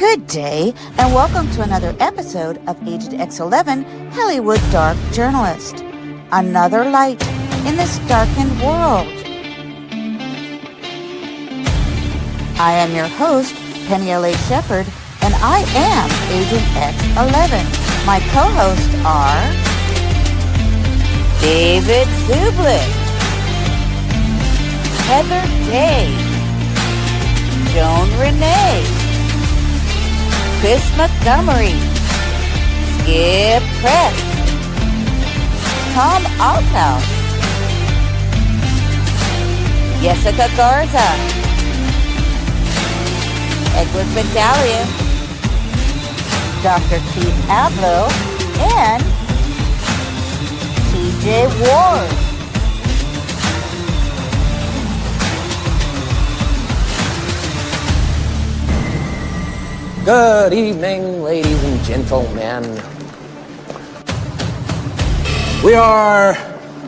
Good day, and welcome to another episode of Agent X11 Hollywood Dark Journalist. Another light in this darkened world. I am your host, Penny L.A. Shepherd, and I am Agent X11. My co-hosts are David Zublik, Heather Day, Joan Renee, Chris Montgomery, Skip Press, Tom Althouse, Jessica Garza, Edward Medallion, Dr. Keith Abloh, and TJ Ward. Good evening, ladies and gentlemen. We are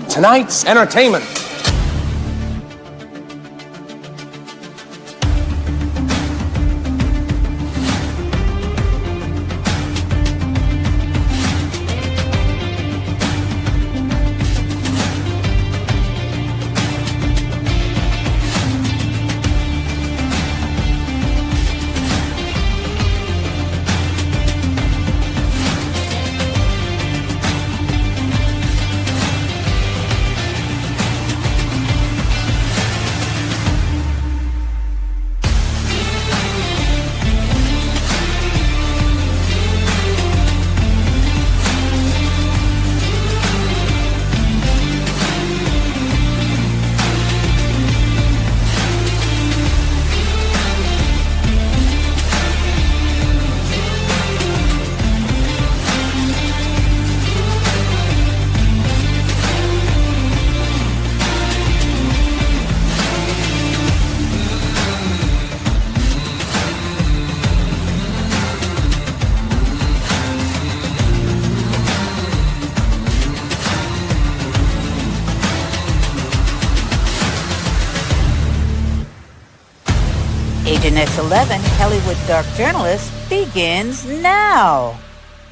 tonight's entertainment. Agent X11 Hollywood Dark Journalist begins now.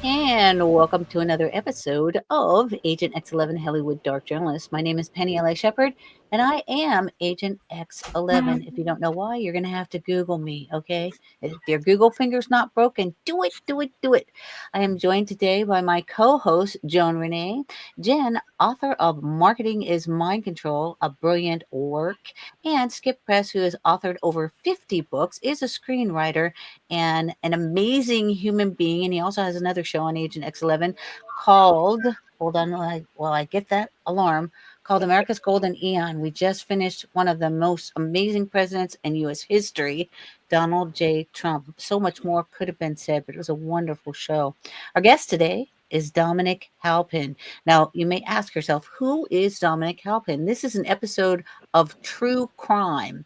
And welcome to another episode of Agent X11 Hollywood Dark Journalist. My name is Penny L.A. Shepherd, and I am Agent X11. If you don't know why, you're going to have to Google me, okay? If your Google finger's not broken, do it. I am joined today by my co-host, Joan Renee. Jen, author of Marketing is Mind Control, a brilliant work, and Skip Press, who has authored over 50 books, is a screenwriter and an amazing human being. And he also has another show on Agent X11 called, hold on while I get that alarm, called America's Golden Eon. We just finished one of the most amazing presidents in U.S. history, Donald J. Trump. So much more could have been said, but it was a wonderful show. Our guest today is Dominic Halpin. Now, you may ask yourself, who is Dominic Halpin? This is an episode of True Crime.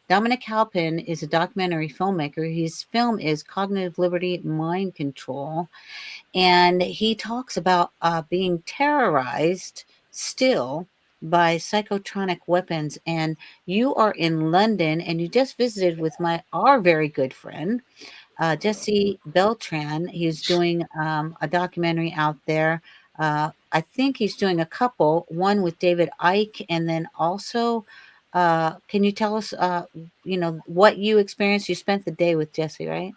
Dominic Halpin is a documentary filmmaker. His film is Cognitive Liberty, Mind Control. And he talks about being terrorized still by psychotronic weapons. And you are in London, and you just visited with our very good friend, Jesse Beltran. He's doing a documentary out there. I think he's doing a couple, one with David Icke, and then also, can you tell us, what you experienced? You spent the day with Jesse, right?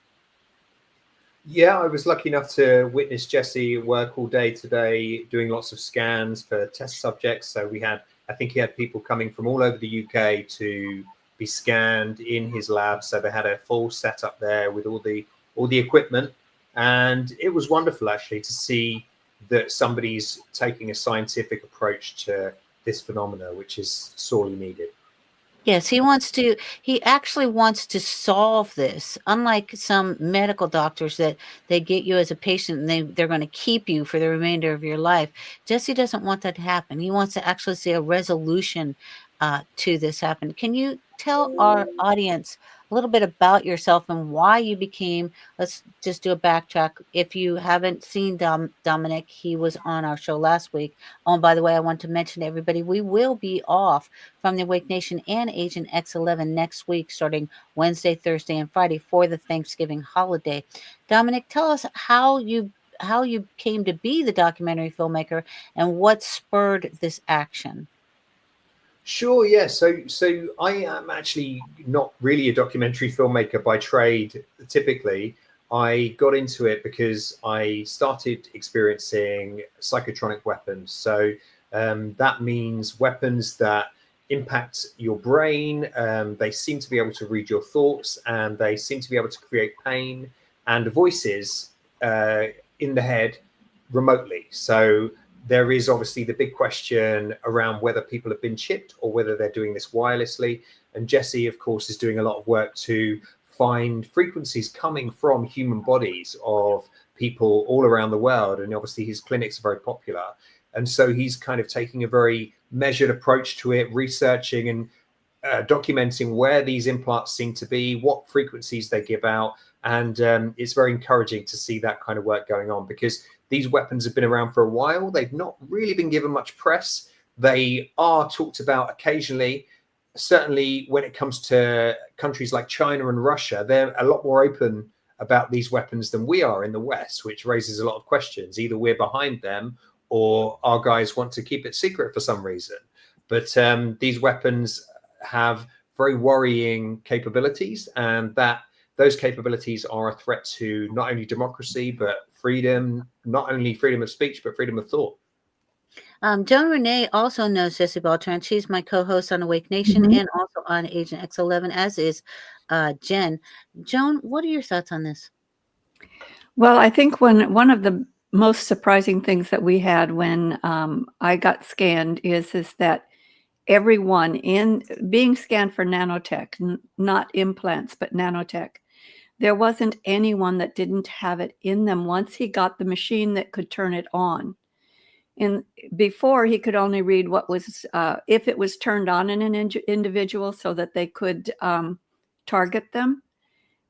Yeah, I was lucky enough to witness Jesse work all day today, doing lots of scans for test subjects. So I think he had people coming from all over the UK to be scanned in his lab. So they had a full setup there with all the equipment, and it was wonderful actually to see that somebody's taking a scientific approach to this phenomena, which is sorely needed. Yes, he actually wants to solve this. Unlike some medical doctors that they get you as a patient and they're going to keep you for the remainder of your life. Jesse doesn't want that to happen. He wants to actually see a resolution to this happen. Can you tell our audience little bit about yourself and why you became, let's just do a backtrack. If you haven't seen Dominic, he was on our show last week. Oh, and by the way, I want to mention to everybody, we will be off from the Awake Nation and Agent X11 next week, starting Wednesday, Thursday, and Friday for the Thanksgiving holiday. Dominic, tell us how you came to be the documentary filmmaker and what spurred this action. Sure, yeah. So I am actually not really a documentary filmmaker by trade. Typically, I got into it because I started experiencing psychotronic weapons. So that means weapons that impact your brain. They seem to be able to read your thoughts, and they seem to be able to create pain and voices in the head remotely. So there is obviously the big question around whether people have been chipped or whether they're doing this wirelessly. And Jesse, of course, is doing a lot of work to find frequencies coming from human bodies of people all around the world. And obviously his clinics are very popular. And so he's kind of taking a very measured approach to it, researching and documenting where these implants seem to be, what frequencies they give out. And it's very encouraging to see that kind of work going on, because these weapons have been around for a while. They've not really been given much press. They are talked about occasionally. Certainly when it comes to countries like China and Russia, they're a lot more open about these weapons than we are in the West, which raises a lot of questions. Either we're behind them or our guys want to keep it secret for some reason. But these weapons have very worrying capabilities, and those capabilities are a threat to not only democracy, but freedom, not only freedom of speech, but freedom of thought. Joan Renee also knows Jesse Beltran. She's my co-host on Awake Nation and also on Agent X11, as is Jen. Joan, what are your thoughts on this? Well, I think one of the most surprising things that we had when I got scanned is that everyone in being scanned for nanotech, not implants, but nanotech, there wasn't anyone that didn't have it in them once he got the machine that could turn it on. And before, he could only read what was, if it was turned on in an individual so that they could target them.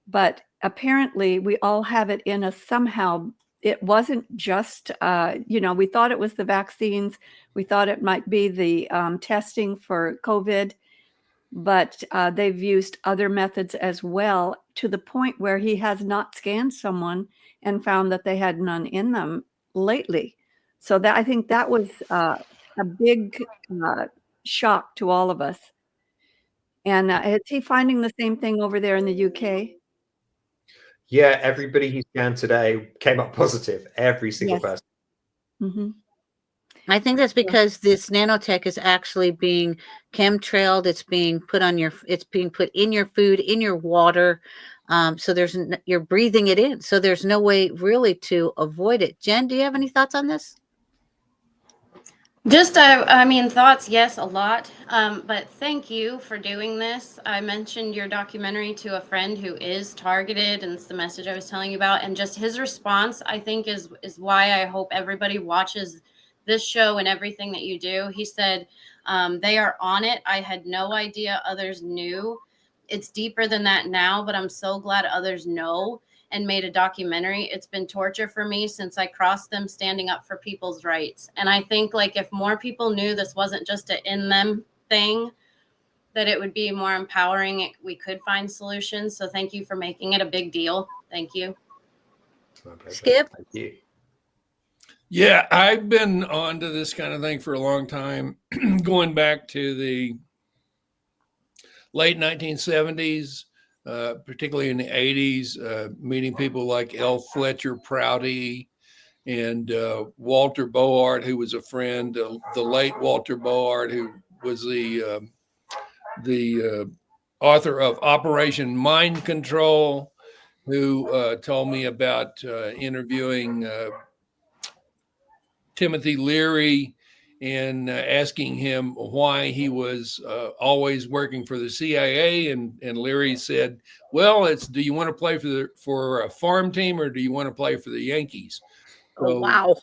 But apparently we all have it in us somehow. It wasn't just, we thought it was the vaccines. We thought it might be the testing for COVID, but they've used other methods as well, to the point where he has not scanned someone and found that they had none in them lately. So that, I think that was a big shock to all of us. And is he finding the same thing over there in the UK? Yeah, everybody he scanned today came up positive. Every single person. Mm-hmm. I think that's because this nanotech is actually being chemtrailed. It's being put in your food, in your water. So you're breathing it in. So there's no way really to avoid it. Jen, do you have any thoughts on this? Just, I mean, thoughts, yes, a lot. But thank you for doing this. I mentioned your documentary to a friend who is targeted, and it's the message I was telling you about. And just his response, I think, is why I hope everybody watches this show and everything that you do. He said, they are on it. I had no idea others knew. It's deeper than that now, but I'm so glad others know and made a documentary. It's been torture for me since I crossed them standing up for people's rights. And I think, like, if more people knew this wasn't just an in them thing, that it would be more empowering. We could find solutions. So thank you for making it a big deal. Thank you. Skip? Thank you. Yeah, I've been onto this kind of thing for a long time, going back to the late 1970s. Particularly in the 80s, meeting people like L. Fletcher Prouty and Walter Board, who was a friend, the late Walter Board, who was the author of Operation Mind Control, who told me about interviewing Timothy Leary and asking him why he was always working for the CIA. And Leary said, well, do you want to play for a farm team, or do you want to play for the Yankees? Oh, wow.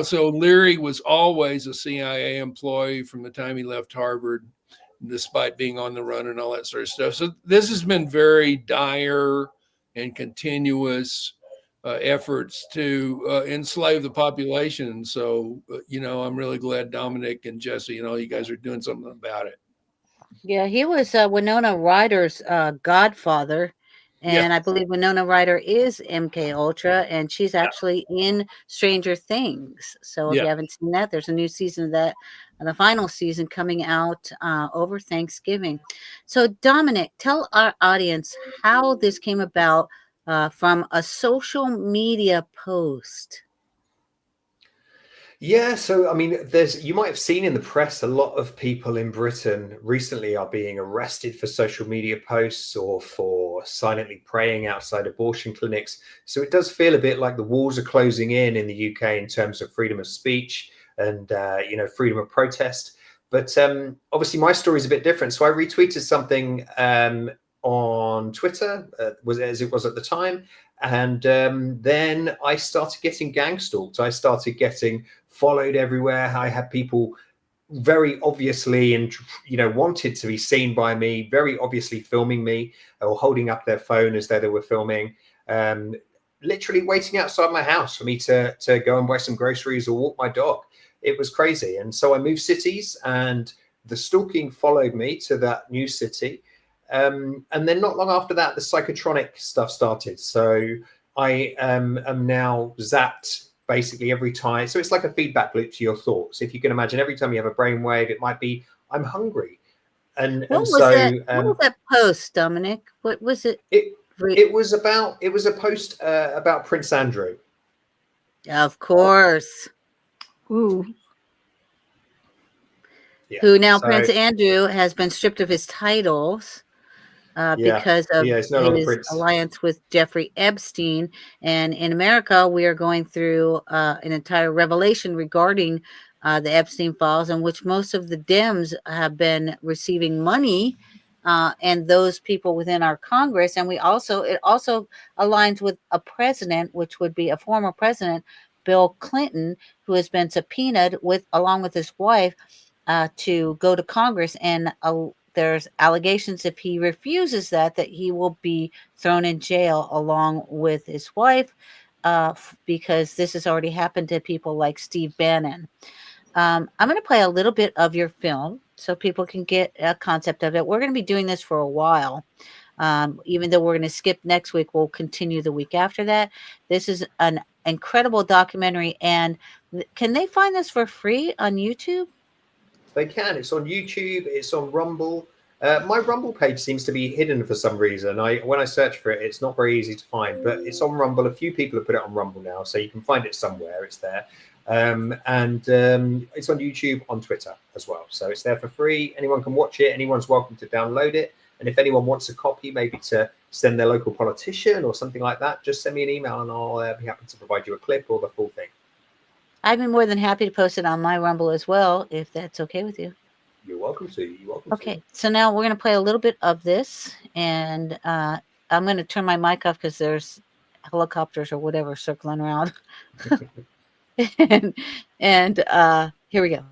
So Leary was always a CIA employee from the time he left Harvard. despite being on the run and all that sort of stuff. So this has been very dire and continuous efforts to enslave the population. So, I'm really glad Dominic and Jesse and all you guys are doing something about it. Yeah, he was Winona Ryder's godfather. And I believe Winona Ryder is MK Ultra, and she's actually in Stranger Things. So if you haven't seen that, there's a new season of that, the final season coming out over Thanksgiving. So Dominic, tell our audience how this came about from a social media post. Yeah, so I mean, you might have seen in the press a lot of people in Britain recently are being arrested for social media posts or for silently praying outside abortion clinics. So it does feel a bit like the walls are closing in the UK in terms of freedom of speech and freedom of protest. But obviously, my story is a bit different. So I retweeted something on Twitter, as it was at the time. And then I started getting gang stalked. I started getting followed everywhere. I had people very obviously and wanted to be seen by me, very obviously filming me or holding up their phone as though they were filming, literally waiting outside my house for me to go and buy some groceries or walk my dog. It was crazy. And so I moved cities, and the stalking followed me to that new city. And then not long after that, the psychotronic stuff started. So I am now zapped basically every time. So it's like a feedback loop to your thoughts. If you can imagine, every time you have a brainwave, it might be, I'm hungry. What was that post, Dominic? What was it? It was a post about Prince Andrew. Of course. Ooh. Yeah. Who now Prince Andrew has been stripped of his titles. Because of his alliance with Jeffrey Epstein. And in America, we are going through an entire revelation regarding the Epstein files, in which most of the Dems have been receiving money, and those people within our Congress. And it also aligns with a president, which would be a former president, Bill Clinton, who has been subpoenaed along with his wife to go to Congress, and there's allegations if he refuses that he will be thrown in jail along with his wife, because this has already happened to people like Steve Bannon. I'm going to play a little bit of your film so people can get a concept of it. We're going to be doing this for a while. Even though we're going to skip next week, we'll continue the week after that. This is an incredible documentary. And can they find this for free on YouTube? They can. It's on YouTube. It's on Rumble. My Rumble page seems to be hidden for some reason. When I search for it, it's not very easy to find, but it's on Rumble. A few people have put it on Rumble now, so you can find it somewhere. It's there. And it's on YouTube, on Twitter as well. So it's there for free. Anyone can watch it. Anyone's welcome to download it. And if anyone wants a copy, maybe to send their local politician or something like that, just send me an email and I'll be happy to provide you a clip or the full thing. I'd be more than happy to post it on my Rumble as well, if that's okay with you. You're welcome to. Okay, so now we're going to play a little bit of this, and I'm going to turn my mic off because there's helicopters or whatever circling around. and here we go.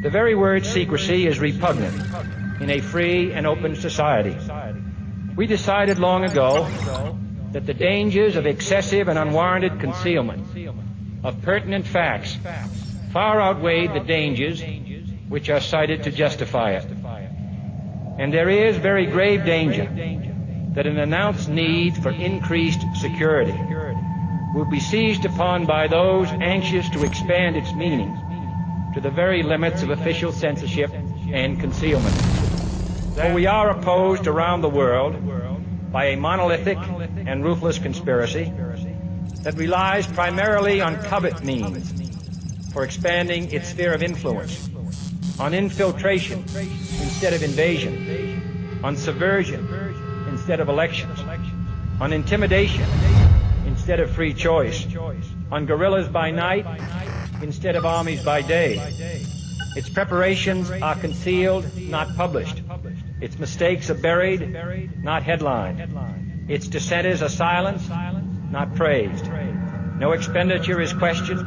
The very word secrecy is repugnant in a free and open society. We decided long ago that the dangers of excessive and unwarranted concealment of pertinent facts far outweighed the dangers which are cited to justify it. And there is very grave danger that an announced need for increased security will be seized upon by those anxious to expand its meaning to the very limits of official censorship and concealment. For we are opposed around the world by a monolithic and ruthless conspiracy that relies primarily on covert means for expanding its sphere of influence, on infiltration instead of invasion, on subversion instead of elections, on intimidation instead of free choice, on guerrillas by night instead of armies by day, Its preparations are concealed, not published. Its mistakes are buried, not headlined. Its dissenters are silenced, not praised. No expenditure is questioned,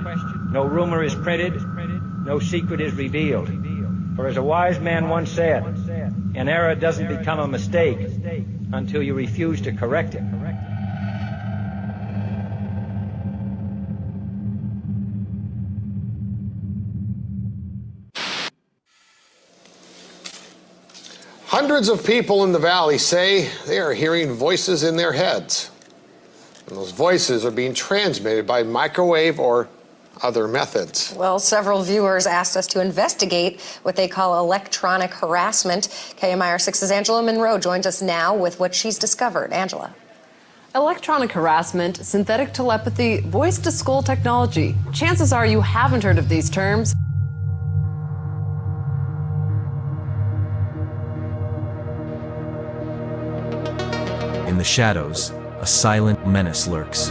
no rumor is printed, no secret is revealed. For as a wise man once said, an error doesn't become a mistake until you refuse to correct it. Hundreds of people in the valley say they are hearing voices in their heads. And those voices are being transmitted by microwave or other methods. Well, several viewers asked us to investigate what they call electronic harassment. KMIR6's Angela Monroe joins us now with what she's discovered. Angela. Electronic harassment, synthetic telepathy, voice-to-skull technology. Chances are you haven't heard of these terms. In the shadows, a silent menace lurks.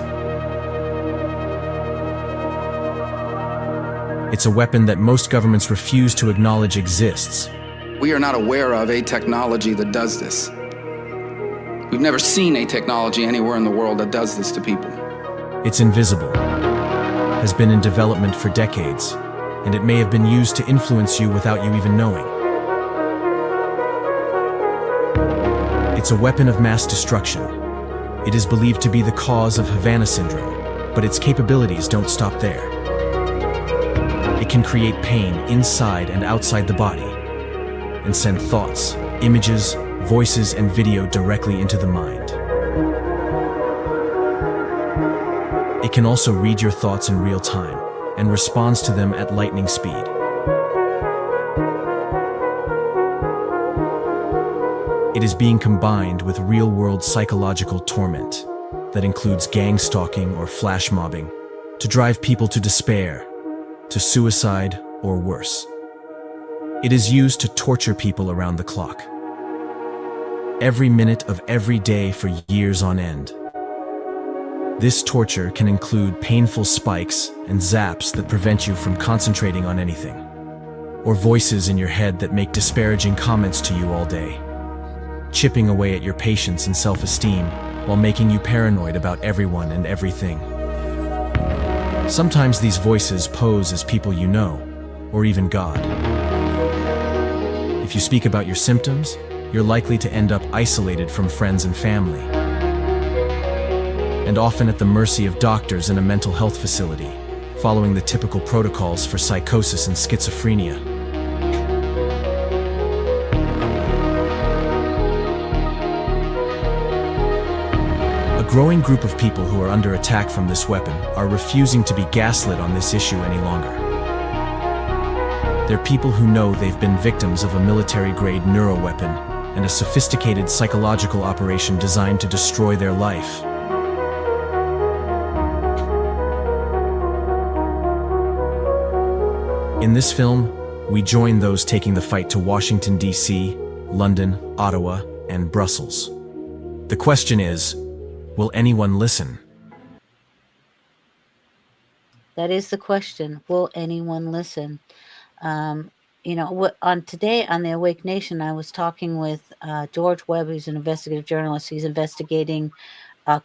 It's a weapon that most governments refuse to acknowledge exists. We are not aware of a technology that does this. We've never seen a technology anywhere in the world that does this to people. It's invisible, has been in development for decades, and it may have been used to influence you without you even knowing. It's a weapon of mass destruction. It is believed to be the cause of Havana syndrome, but its capabilities don't stop there. It can create pain inside and outside the body, and send thoughts, images, voices, and video directly into the mind. It can also read your thoughts in real time, and responds to them at lightning speed. It is being combined with real-world psychological torment that includes gang stalking or flash mobbing to drive people to despair, to suicide, or worse. It is used to torture people around the clock. Every minute of every day for years on end. This torture can include painful spikes and zaps that prevent you from concentrating on anything, or voices in your head that make disparaging comments to you all day, chipping away at your patience and self-esteem while making you paranoid about everyone and everything. Sometimes these voices pose as people you know, or even God. If you speak about your symptoms, you're likely to end up isolated from friends and family, and often at the mercy of doctors in a mental health facility, following the typical protocols for psychosis and schizophrenia. A growing group of people who are under attack from this weapon are refusing to be gaslit on this issue any longer. They're people who know they've been victims of a military-grade neuroweapon and a sophisticated psychological operation designed to destroy their life. In this film, we join those taking the fight to Washington, D.C., London, Ottawa, and Brussels. The question is, will anyone listen? That is the question. Will anyone listen? On today on the Awake Nation, I was talking with George Webb, who's an investigative journalist. He's investigating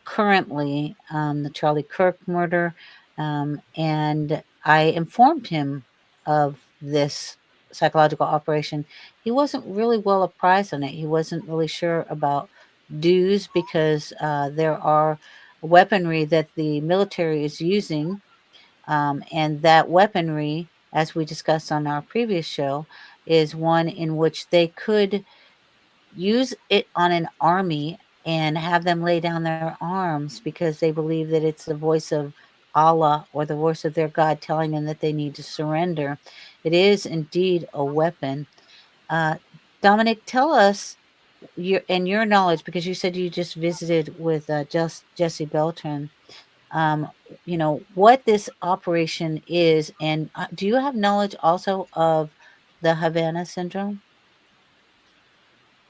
currently the Charlie Kirk murder, and I informed him of this psychological operation. He wasn't really well apprised on it. He wasn't really sure about dues because there are weaponry that the military is using, and that weaponry, as we discussed on our previous show, is one in which they could use it on an army and have them lay down their arms because they believe that it's the voice of Allah or the voice of their God telling them that they need to surrender. It is indeed a weapon. Dominic, tell us your knowledge, because you said you just visited with Jesse Beltran, what this operation is, and do you have knowledge also of the Havana syndrome?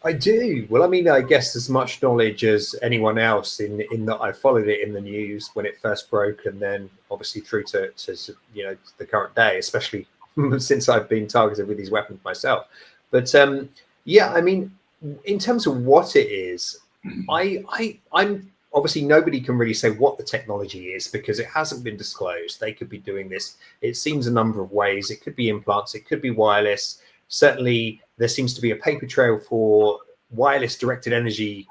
I do. Well, I mean, I guess as much knowledge as anyone else in that I followed it in the news when it first broke, and then obviously through to the current day, especially since I've been targeted with these weapons myself. But yeah, I mean, in terms of what it is, I'm obviously nobody can really say what the technology is because it hasn't been disclosed. They could be doing this, it seems, a number of ways. It could be implants, it could be wireless. Certainly, there seems to be a paper trail for wireless directed energy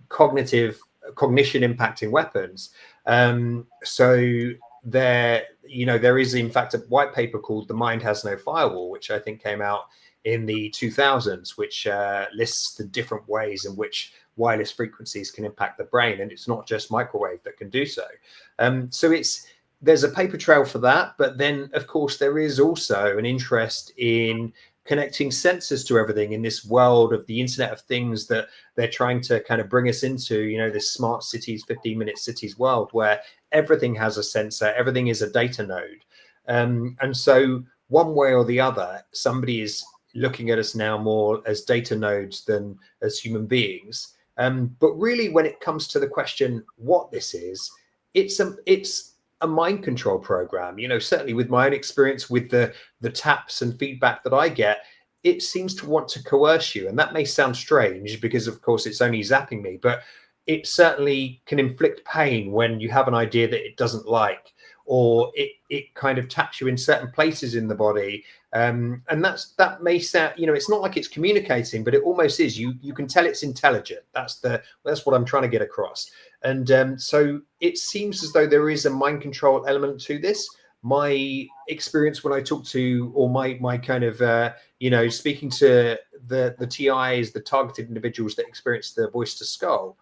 cognition impacting weapons. So there is in fact a white paper called "The Mind Has No Firewall," which I think came out in the 2000s, which lists the different ways in which wireless frequencies can impact the brain, and it's not just microwave that can do so. So there's a paper trail for that, but then of course there is also an interest in connecting sensors to everything in this world of the Internet of Things that they're trying to kind of bring us into, this smart cities, 15-minute cities world where everything has a sensor, everything is a data node. And so one way or the other, somebody is looking at us now more as data nodes than as human beings. But really, when it comes to the question what this is, it's a mind control program. Certainly with my own experience with the taps and feedback that I get, it seems to want to coerce you. And that may sound strange because, of course, it's only zapping me, but it certainly can inflict pain when you have an idea that it doesn't like, or it kind of taps you in certain places in the body. And that may sound, it's not like it's communicating, but it almost is. You can tell it's intelligent. That's what I'm trying to get across. And so it seems as though there is a mind control element to this. My experience when I talk to, or my kind of, speaking to the TIs, the targeted individuals that experience the voice to skull,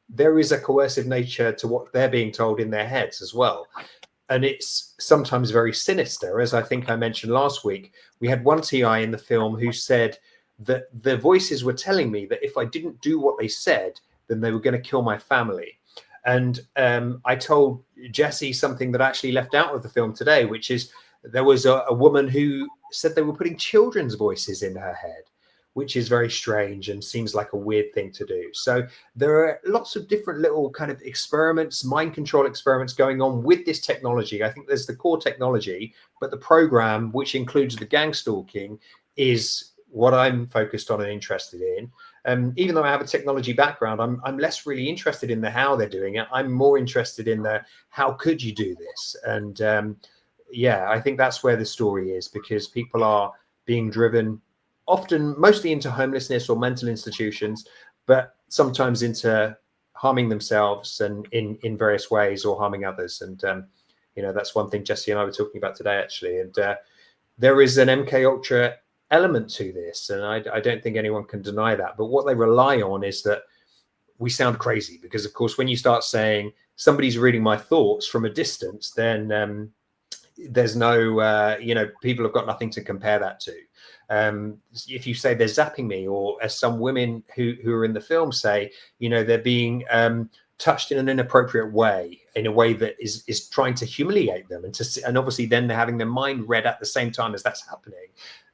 there is a coercive nature to what they're being told in their heads as well. And it's sometimes very sinister. As I think I mentioned last week, we had one TI in the film who said that the voices were telling me that if I didn't do what they said, then they were going to kill my family. And I told Jesse something that I actually left out of the film today, which is there was a woman who said they were putting children's voices in her head, which is very strange and seems like a weird thing to do. So there are lots of different little kind of experiments, mind control experiments going on with this technology. I think there's the core technology, but the program, which includes the gang stalking, is what I'm focused on and interested in. Even though I have a technology background, I'm less really interested in the how they're doing it. I'm more interested in the how could you do this? And yeah, I think that's where the story is, because people are being driven often mostly into homelessness or mental institutions, but sometimes into harming themselves and in various ways, or harming others. And that's one thing Jesse and I were talking about today, actually. And there is an MK Ultra element to this, and I don't think anyone can deny that. But what they rely on is that we sound crazy, because of course when you start saying somebody's reading my thoughts from a distance, then there's no people have got nothing to compare that to. If you say they're zapping me, or as some women who are in the film say, they're being touched in an inappropriate way, in a way that is trying to humiliate them, and obviously then they're having their mind read at the same time as that's happening.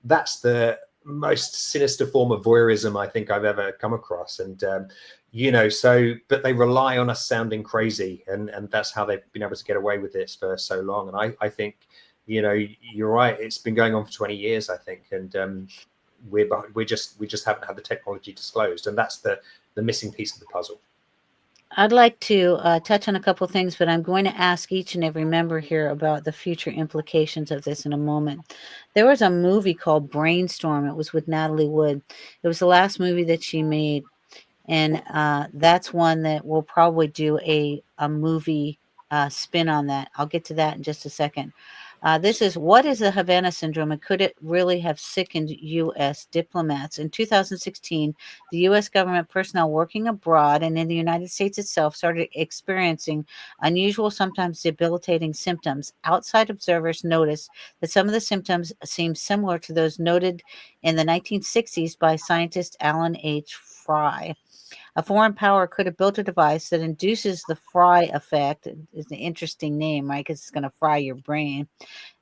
That's the most sinister form of voyeurism I think I've ever come across. And but they rely on us sounding crazy, and that's how they've been able to get away with this for so long. And I think you're right, it's been going on for 20 years, I think, and we just haven't had the technology disclosed, and that's the missing piece of the puzzle. I'd like to touch on a couple of things, but I'm going to ask each and every member here about the future implications of this in a moment. There was a movie called Brainstorm. It was with Natalie Wood. It was the last movie that she made, and that's one that we'll probably do a movie spin on that. I'll get to that in just a second. This is, what is the Havana Syndrome, and could it really have sickened U.S. diplomats? In 2016, the U.S. government personnel working abroad and in the United States itself started experiencing unusual, sometimes debilitating symptoms. Outside observers noticed that some of the symptoms seemed similar to those noted in the 1960s by scientist Alan H. Fry. A foreign power could have built a device that induces the Fry effect. It's an interesting name, right? Because it's going to fry your brain.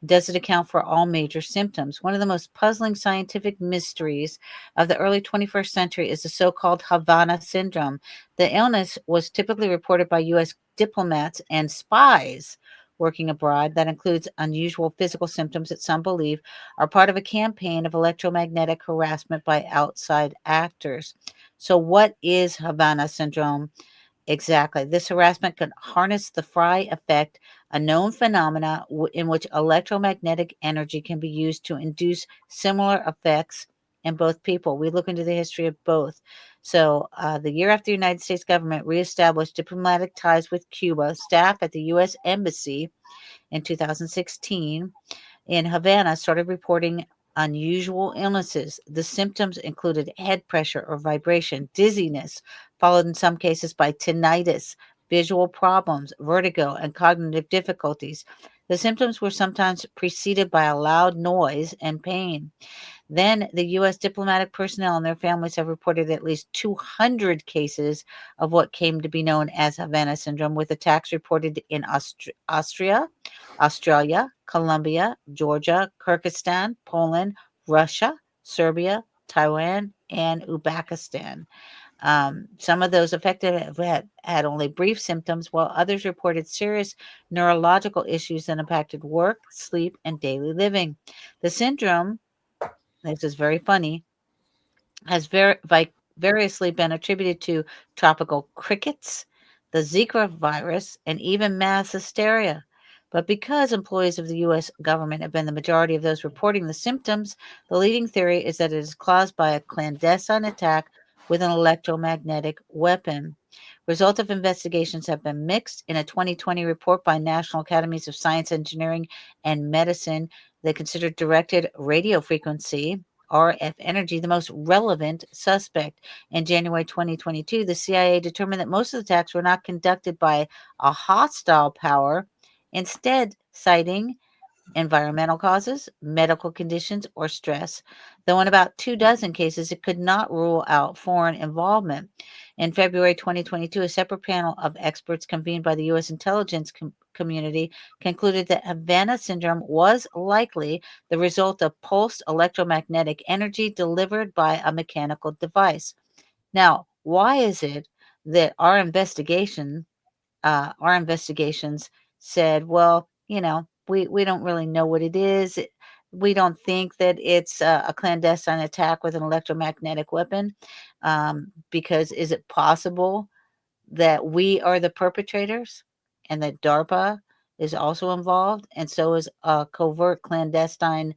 Does it account for all major symptoms? One of the most puzzling scientific mysteries of the early 21st century is the so-called Havana Syndrome. The illness was typically reported by U.S. diplomats and spies, working abroad that includes unusual physical symptoms that some believe are part of a campaign of electromagnetic harassment by outside actors. So, what is Havana syndrome? Exactly. This harassment can harness the Fry effect, a known phenomena in which electromagnetic energy can be used to induce similar effects in both people. We look into the history of both. So, the year after the United States government reestablished diplomatic ties with Cuba, staff at the U.S. Embassy in 2016 in Havana started reporting unusual illnesses. The symptoms included head pressure or vibration, dizziness, followed in some cases by tinnitus, visual problems, vertigo, and cognitive difficulties. The symptoms were sometimes preceded by a loud noise and pain. Then the U.S. diplomatic personnel and their families have reported at least 200 cases of what came to be known as Havana syndrome, with attacks reported in Austria, Australia, Colombia, Georgia, Kyrgyzstan, Poland, Russia, Serbia, Taiwan, and Uzbekistan. Some of those affected have had only brief symptoms, while others reported serious neurological issues that impacted work, sleep, and daily living. The syndrome, this is very funny, has variously been attributed to tropical crickets, the Zika virus, and even mass hysteria. But because employees of the U.S. government have been the majority of those reporting the symptoms, the leading theory is that it is caused by a clandestine attack with an electromagnetic weapon. Results of investigations have been mixed. In a 2020 report by National Academies of Science, Engineering, and Medicine, they considered directed radio frequency, RF energy, the most relevant suspect. In January 2022, the CIA determined that most of the attacks were not conducted by a hostile power, instead citing environmental causes, medical conditions, or stress, though in about 24 cases it could not rule out foreign involvement. In February 2022, a separate panel of experts convened by the U.S. intelligence community concluded that Havana syndrome was likely the result of pulsed electromagnetic energy delivered by a mechanical device. Now, why is it that our investigations said, well, we don't really know what it is. We don't think that it's a clandestine attack with an electromagnetic weapon, because is it possible that we are the perpetrators and that DARPA is also involved, and so is a covert clandestine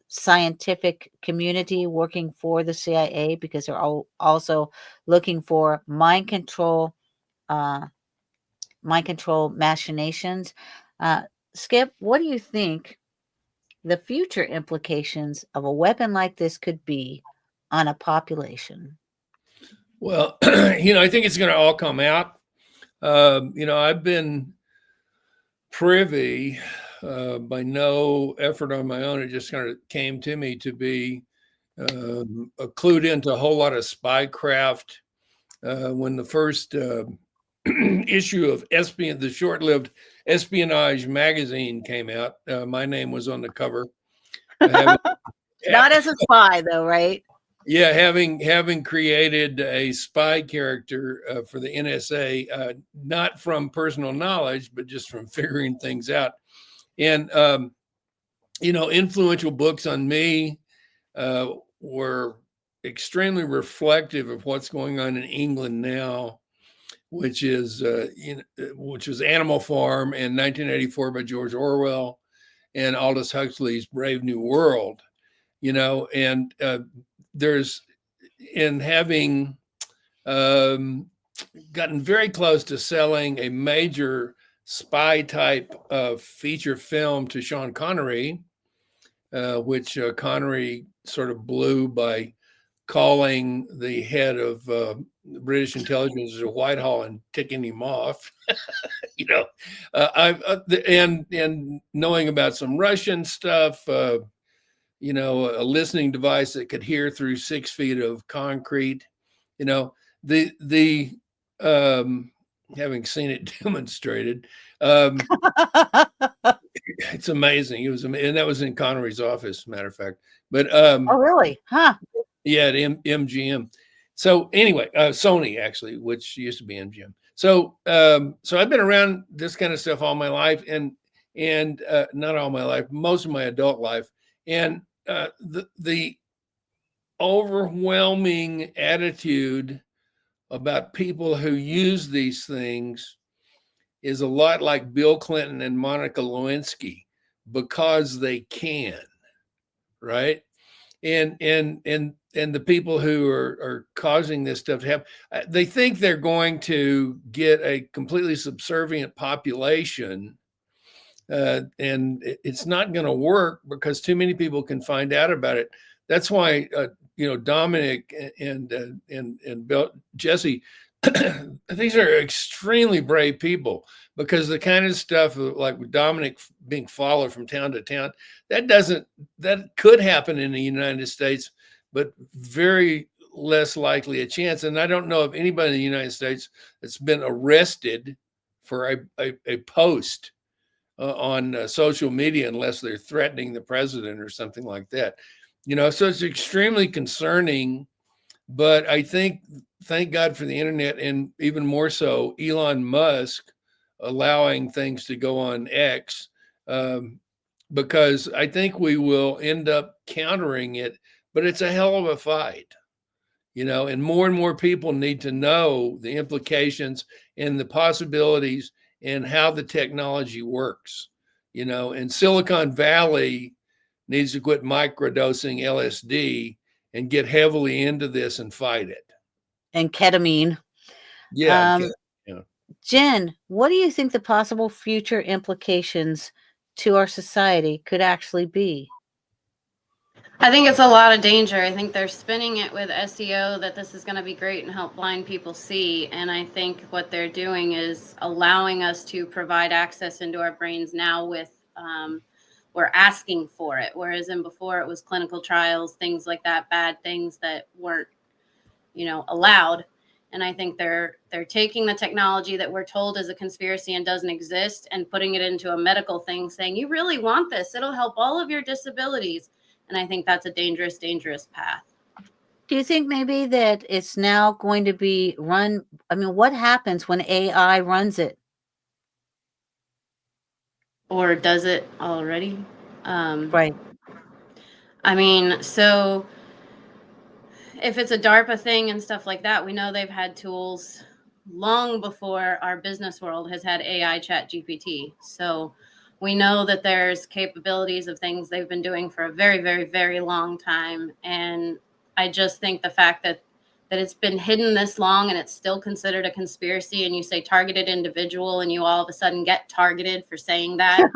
scientific community working for the CIA, because they're also looking for mind control machinations. Uh, Skip, what do you think the future implications of a weapon like this could be on a population? Well, I think it's going to all come out. I've been privy by no effort on my own. It just kind of came to me to be clued into a whole lot of spycraft. When the first issue of the short-lived espionage magazine came out, my name was on the cover. Not as a spy, though, right? Yeah, having created a spy character for the NSA, not from personal knowledge, but just from figuring things out. And influential books on me were extremely reflective of what's going on in England now, which was Animal Farm and 1984 by George Orwell, and Aldous Huxley's Brave New World. And there's, in having gotten very close to selling a major spy type of feature film to Sean Connery, which Connery sort of blew by calling the head of British intelligence at Whitehall and ticking him off. And knowing about some Russian stuff, a listening device that could hear through 6 feet of concrete, having seen it demonstrated, it's amazing. And that was in Connery's office, matter of fact. But oh, really? Huh? Yeah, at MGM. So anyway, Sony actually, which used to be MGM. So I've been around this kind of stuff all my life, and not all my life, most of my adult life, and the overwhelming attitude about people who use these things is a lot like Bill Clinton and Monica Lewinsky, because they can, right? And the people who are causing this stuff to happen, they think they're going to get a completely subservient population, and it's not going to work because too many people can find out about it. That's why Dominic and Bill, Jesse, these are extremely brave people, because the kind of stuff like with Dominic being followed from town to town, that could happen in the United States, but very less likely a chance. And I don't know of anybody in the United States that's been arrested for a post on social media unless they're threatening the president or something like that. So it's extremely concerning. But I think, thank God for the internet, and even more so Elon Musk allowing things to go on X, because I think we will end up countering it, but it's a hell of a fight, and more people need to know the implications and the possibilities and how the technology works, and Silicon Valley needs to quit microdosing LSD and get heavily into this and fight it. And ketamine. Yeah. Jen, what do you think the possible future implications to our society could actually be? I think it's a lot of danger. I think they're spinning it with SEO that this is going to be great and help blind people see. And I think what they're doing is allowing us to provide access into our brains now with, we're asking for it. Whereas before it was clinical trials, things like that, bad things that weren't, allowed. And I think they're taking the technology that we're told is a conspiracy and doesn't exist and putting it into a medical thing, saying, you really want this, it'll help all of your disabilities. And I think that's a dangerous, dangerous path. Do you think maybe that it's now going to be run? I mean, what happens when AI runs it? Or does it already? Right. I mean, so if it's a DARPA thing and stuff like that, we know they've had tools long before our business world has had AI chat GPT. So we know that there's capabilities of things they've been doing for a very, very, very long time. And I just think the fact that it's been hidden this long and it's still considered a conspiracy, and you say targeted individual and you all of a sudden get targeted for saying that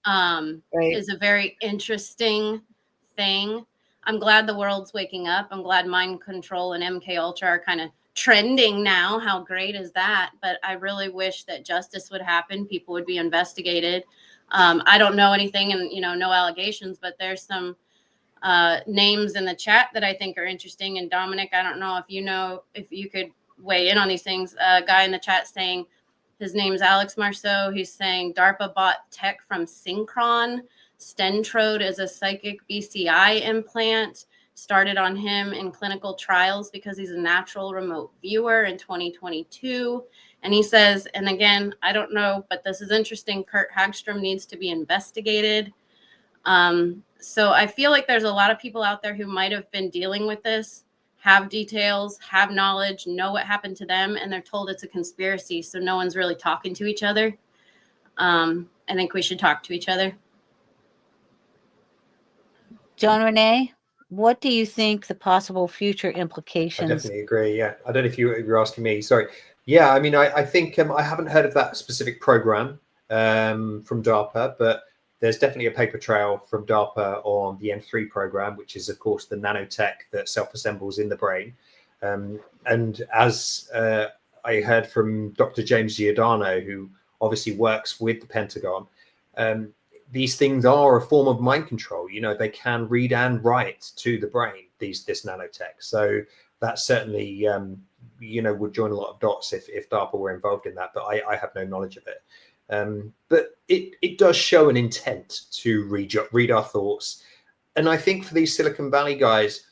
right. is a very interesting thing. I'm glad the world's waking up. I'm glad mind control and MK Ultra are kind of trending now. How great is that? But I really wish that justice would happen. People would be investigated. I don't know anything, and no allegations, but there's some names in the chat that I think are interesting. And Dominic, I don't know if you could weigh in on these things. A guy in the chat saying his name's Alex Marceau. He's saying DARPA bought tech from Synchron. Stentrode is a psychic BCI implant, started on him in clinical trials because he's a natural remote viewer in 2022. And he says, and again, I don't know, but this is interesting, Kurt Hagstrom needs to be investigated. So I feel like there's a lot of people out there who might have been dealing with this, have details, have knowledge, know what happened to them, and they're told it's a conspiracy. So no one's really talking to each other. I think we should talk to each other. John Renee, what do you think the possible future implications? I definitely agree. Yeah, I don't know if you're asking me. Sorry. Yeah, I mean, I think I haven't heard of that specific program from DARPA, but there's definitely a paper trail from DARPA on the M3 program, which is, of course, the nanotech that self-assembles in the brain. And as I heard from Dr. James Giordano, who obviously works with the Pentagon, these things are a form of mind control. They can read and write to the brain, this nanotech. So that certainly, would join a lot of dots if DARPA were involved in that. But I have no knowledge of it. But it does show an intent to read our thoughts. And I think for these Silicon Valley guys,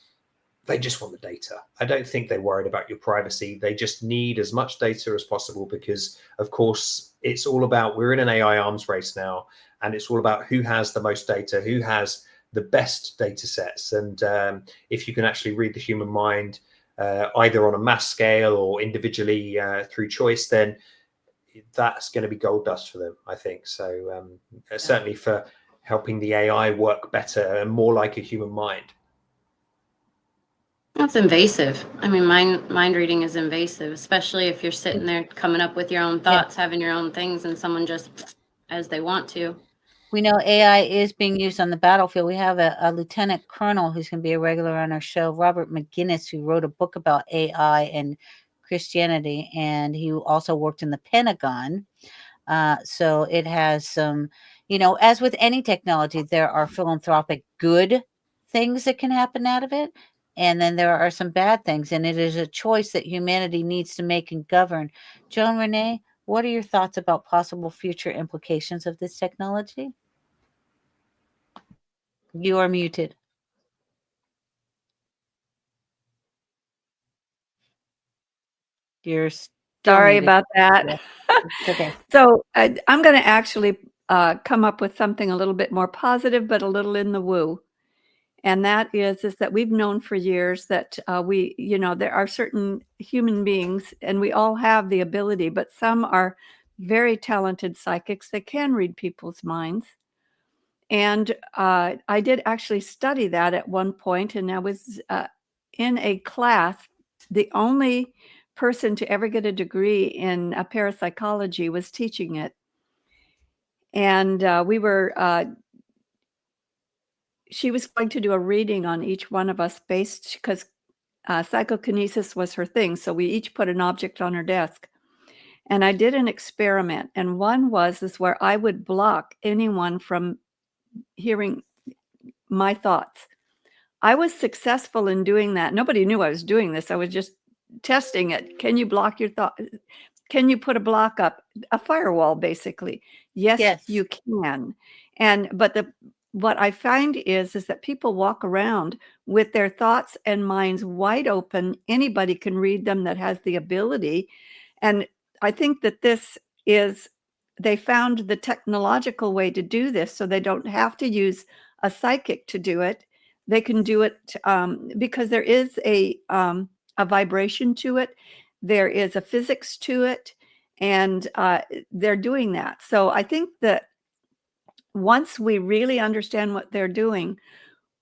they just want the data. I don't think they're worried about your privacy. They just need as much data as possible because, of course, it's all about, we're in an AI arms race now, and it's all about who has the most data, who has the best data sets. And if you can actually read the human mind, either on a mass scale or individually through choice, then that's going to be gold dust for them, I think. So certainly for helping the AI work better and more like a human mind. That's invasive. I mean, mind reading is invasive, especially if you're sitting there coming up with your own thoughts, having your own things, and someone just as they want to. We know AI is being used on the battlefield. We have a lieutenant colonel who's going to be a regular on our show, Robert McGinnis, who wrote a book about AI and Christianity, and he also worked in the Pentagon. So it has some, as with any technology, there are philanthropic good things that can happen out of it. And then there are some bad things, and it is a choice that humanity needs to make and govern. Joan Renee, what are your thoughts about possible future implications of this technology? You are muted. You're still Sorry muted. about that. Yeah, it's okay. So I'm going to actually come up with something a little bit more positive, but a little in the woo. And that is that we've known for years that there are certain human beings, and we all have the ability, but some are very talented psychics that can read people's minds. And I did actually study that at one point, and I was in a class. The only person to ever get a degree in parapsychology was teaching it. And she was going to do a reading on each one of us because psychokinesis was her thing. So we each put an object on her desk. And I did an experiment. And one was where I would block anyone from hearing my thoughts. I was successful in doing that. Nobody knew I was doing this. I was just testing it. Can you block your thought? Can you put a block up, a firewall, basically? Yes. You can. But what I find is that people walk around with their thoughts and minds wide open. Anybody can read them that has the ability. And I think that they found the technological way to do this, so they don't have to use a psychic to do it. They can do it because there is a vibration to it. There is a physics to it, and they're doing that. So I think that once we really understand what they're doing,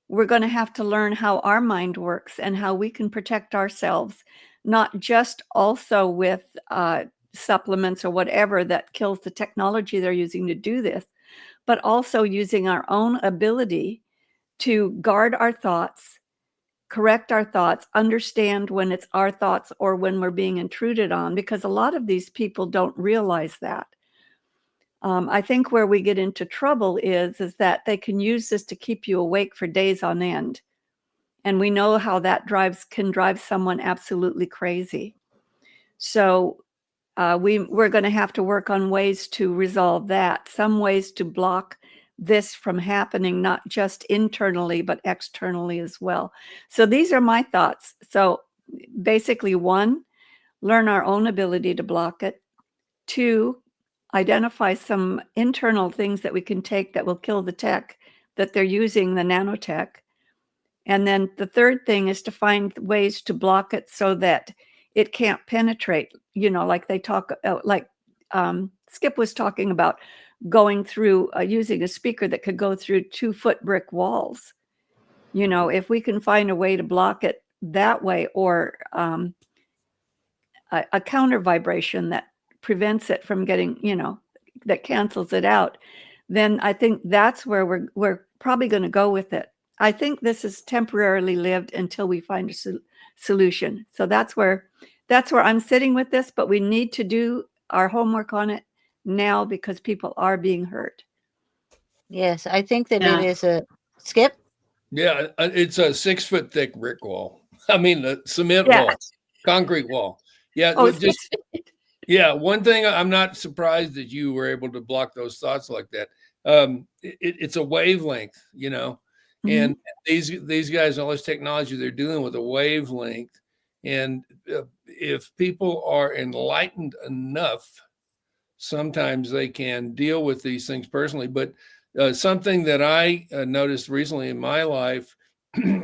we're going to have to learn how our mind works and how we can protect ourselves, not just also with supplements or whatever that kills the technology they're using to do this, but also using our own ability to guard our thoughts, correct our thoughts, understand when it's our thoughts or when we're being intruded on, because a lot of these people don't realize that. I think where we get into trouble is that they can use this to keep you awake for days on end. And we know how that can drive someone absolutely crazy. So we're going to have to work on ways to resolve that, some ways to block this from happening, not just internally, but externally as well. So these are my thoughts. So basically, 1, learn our own ability to block it. 2, identify some internal things that we can take that will kill the tech that they're using, the nanotech. And then the third thing is to find ways to block it so that it can't penetrate, like they talk, Skip was talking about going through using a speaker that could go through 2-foot brick walls. If we can find a way to block it that way, or a counter vibration that prevents it from getting, that cancels it out, then I think that's where we're probably going to go with it. I think this is temporarily lived until we find a solution. So that's where I'm sitting with this, but we need to do our homework on it now because people are being hurt. Yes, I think that it is a Skip. Yeah, it's a 6-foot thick brick wall. I mean, the cement wall, concrete wall. Yeah, one thing I'm not surprised that you were able to block those thoughts like that. It's a wavelength, And these guys, all this technology, they're dealing with a wavelength. And if people are enlightened enough, sometimes they can deal with these things personally. But something that I noticed recently in my life,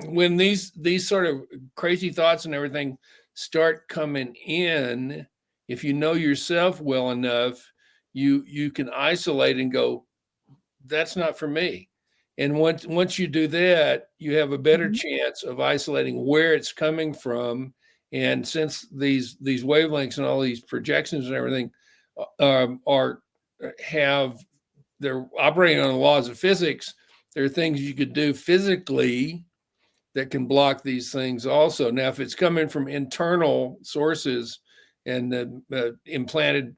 when these sort of crazy thoughts and everything start coming in, if you know yourself well enough, you can isolate and go, that's not for me. And once you do that, you have a better chance of isolating where it's coming from. And since these wavelengths and all these projections and everything they're operating on the laws of physics, there are things you could do physically that can block these things also. Now, if it's coming from internal sources and implanted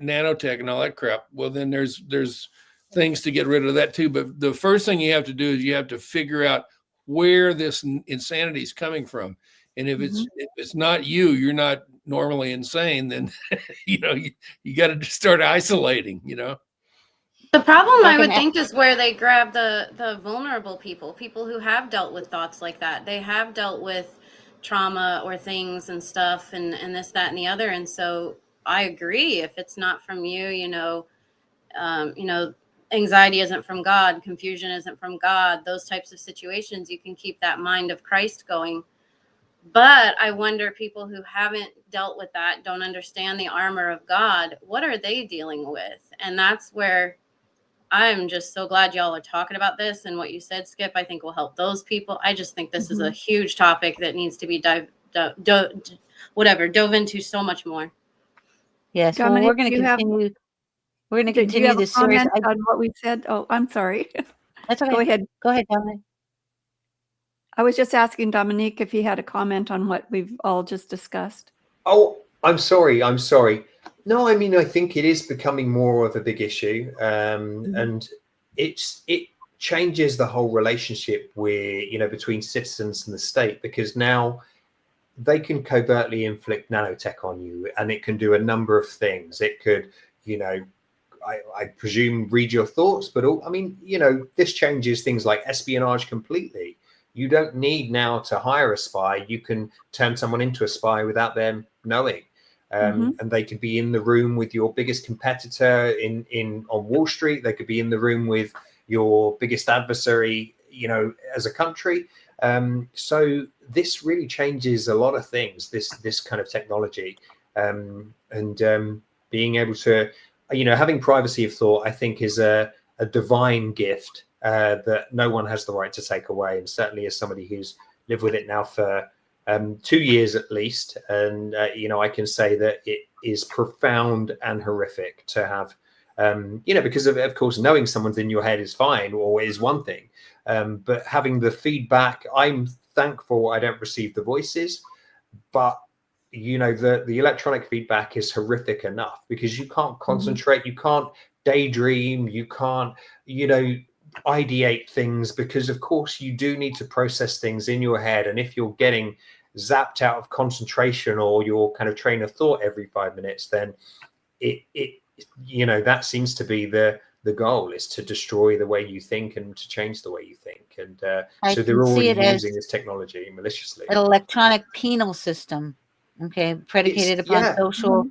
nanotech and all that crap, well, then there's things to get rid of that too. But the first thing you have to do is you have to figure out where this insanity is coming from. And if it's not you're not normally insane, then you got to start isolating. The problem, I would think, is where they grab the vulnerable people who have dealt with thoughts like that. They have dealt with trauma or things and stuff and this, that, and the other. And so I agree, if it's not from you, anxiety isn't from God, confusion isn't from God, those types of situations, you can keep that mind of Christ going. But I wonder, people who haven't dealt with that, don't understand the armor of God, what are they dealing with? And that's where I'm just so glad y'all are talking about this, and what you said, Skip, I think will help those people. I just think this is a huge topic that needs to be dove into so much more. Yes, Dominic, well, we're going to continue. We're going to continue this series. On what we said? Oh, I'm sorry. That's okay. Go ahead. Go ahead, Dominic. I was just asking Dominique if he had a comment on what we've all just discussed. Oh, I'm sorry. No, I mean, I think it is becoming more of a big issue, and it changes the whole relationship between citizens and the state, because now they can covertly inflict nanotech on you, and it can do a number of things. It could, I presume, read your thoughts, but this changes things like espionage completely. You don't need now to hire a spy. You can turn someone into a spy without them knowing. And they could be in the room with your biggest competitor on Wall Street. They could be in the room with your biggest adversary, as a country. So this really changes a lot of things, this kind of technology, and being able to, having privacy of thought, I think, is a divine gift that no one has the right to take away. And certainly, as somebody who's lived with it now for 2 years at least, and I can say that it is profound and horrific to have, because of course, knowing someone's in your head is fine, or is one thing, but having the feedback, I'm thankful I don't receive the voices, but the electronic feedback is horrific enough, because you can't concentrate, you can't daydream, you can't ideate things, because of course you do need to process things in your head. And if you're getting zapped out of concentration or your kind of train of thought every 5 minutes, then it that seems to be the goal, is to destroy the way you think and to change the way you think. And so they're already using this technology maliciously. An electronic penal system, predicated upon social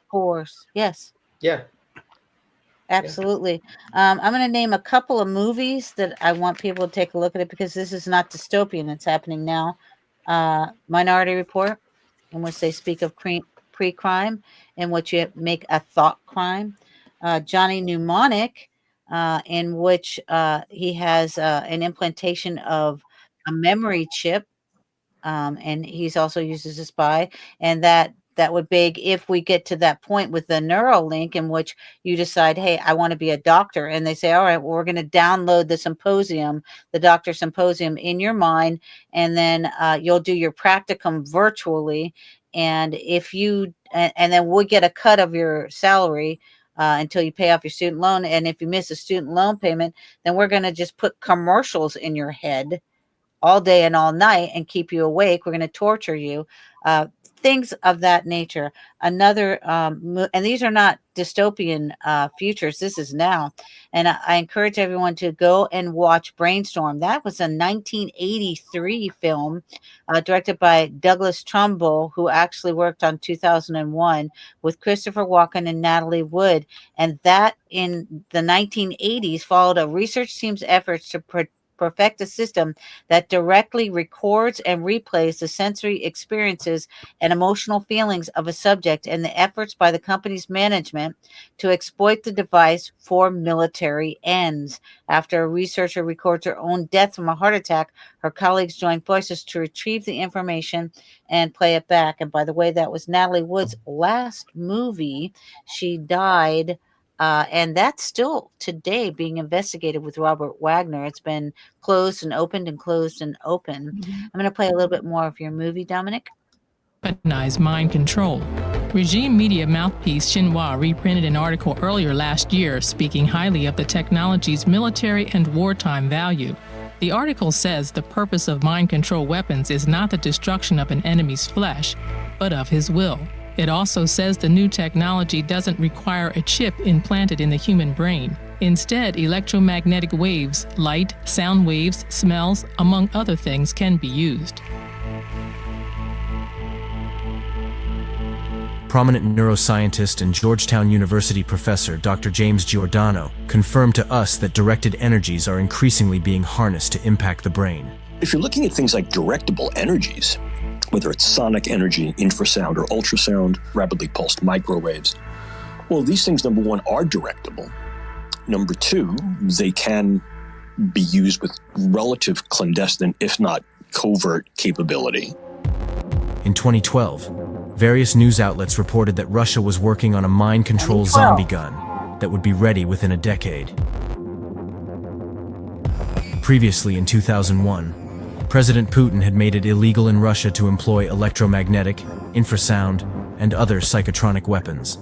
scores. Yes. Yeah. Absolutely. I'm going to name a couple of movies that I want people to take a look at it, because this is not dystopian. It's happening now. Minority Report, in which they speak of pre-crime, in which you make a thought crime. Johnny Mnemonic, in which he has an implantation of a memory chip, and he's also used as a spy. And that would beg, if we get to that point with the Neuralink, in which you decide, hey, I want to be a doctor, and they say, all right, well, we're going to download the doctor symposium in your mind, and then you'll do your practicum virtually, and and then we'll get a cut of your salary until you pay off your student loan. And if you miss a student loan payment, then we're going to just put commercials in your head all day and all night and keep you awake. We're going to torture you things of that nature. Another, and these are not dystopian futures. This is now. And I encourage everyone to go and watch Brainstorm. That was a 1983 film directed by Douglas Trumbull, who actually worked on 2001 with Christopher Walken and Natalie Wood. And that in the 1980s followed a research team's efforts to perfect a system that directly records and replays the sensory experiences and emotional feelings of a subject, and the efforts by the company's management to exploit the device for military ends. After a researcher records her own death from a heart attack, her colleagues joined forces to retrieve the information and play it back. And by the way, that was Natalie Wood's last movie. She died. And that's still today being investigated with Robert Wagner. It's been closed and opened and closed and open. I'm going to play a little bit more of your movie, Dominic. Weaponized mind control. Regime media mouthpiece Xinhua reprinted an article earlier last year speaking highly of the technology's military and wartime value. The article says the purpose of mind control weapons is not the destruction of an enemy's flesh, but of his will. It also says the new technology doesn't require a chip implanted in the human brain. Instead, electromagnetic waves, light, sound waves, smells, among other things, can be used. Prominent neuroscientist and Georgetown University professor Dr. James Giordano confirmed to us that directed energies are increasingly being harnessed to impact the brain. If you're looking at things like directable energies, whether it's sonic energy, infrasound, or ultrasound, rapidly pulsed microwaves, well, these things, number one, are directable. Number two, they can be used with relative clandestine, if not covert, capability. In 2012, various news outlets reported that Russia was working on a mind control zombie gun that would be ready within a decade. Previously, in 2001, President Putin had made it illegal in Russia to employ electromagnetic, infrasound, and other psychotronic weapons.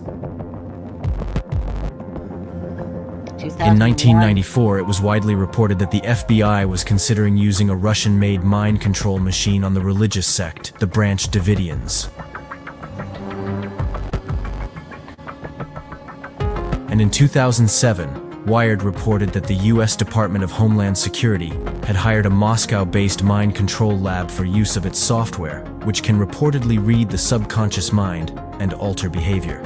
In 1994, it was widely reported that the FBI was considering using a Russian-made mind control machine on the religious sect, the Branch Davidians. And in 2007, Wired reported that the U.S. Department of Homeland Security had hired a Moscow-based mind control lab for use of its software, which can reportedly read the subconscious mind and alter behavior.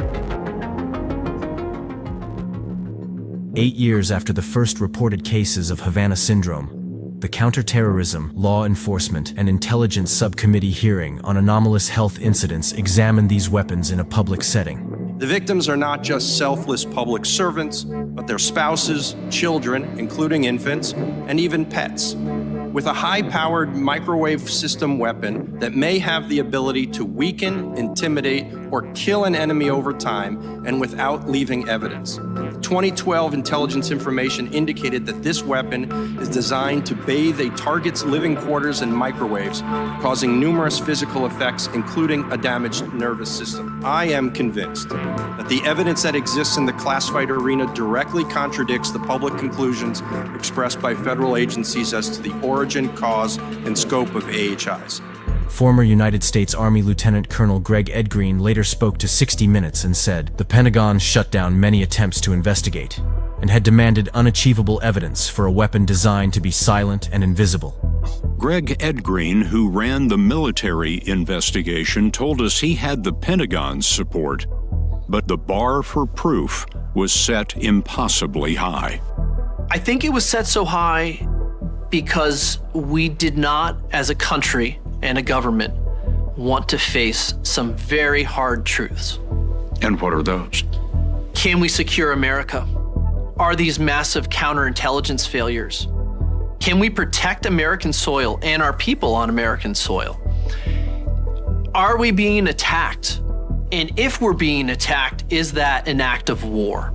8 years after the first reported cases of Havana syndrome, the Counterterrorism, Law Enforcement, and Intelligence Subcommittee hearing on anomalous health incidents examined these weapons in a public setting. The victims are not just selfless public servants, but their spouses, children, including infants, and even pets. With a high-powered microwave system weapon that may have the ability to weaken, intimidate, or kill an enemy over time and without leaving evidence. 2012 intelligence information indicated that this weapon is designed to bathe a target's living quarters in microwaves, causing numerous physical effects, including a damaged nervous system. I am convinced that the evidence that exists in the classified arena directly contradicts the public conclusions expressed by federal agencies as to the origin, cause, and scope of AHIs. Former United States Army Lieutenant Colonel Greg Edgreen later spoke to 60 Minutes and said, "The Pentagon shut down many attempts to investigate and had demanded unachievable evidence for a weapon designed to be silent and invisible." Greg Edgreen, who ran the military investigation, told us he had the Pentagon's support, but the bar for proof was set impossibly high. I think it was set so high because we did not, as a country and a government, want to face some very hard truths. And what are those? Can we secure America? Are these massive counterintelligence failures? Can we protect American soil and our people on American soil? Are we being attacked? And if we're being attacked, is that an act of war?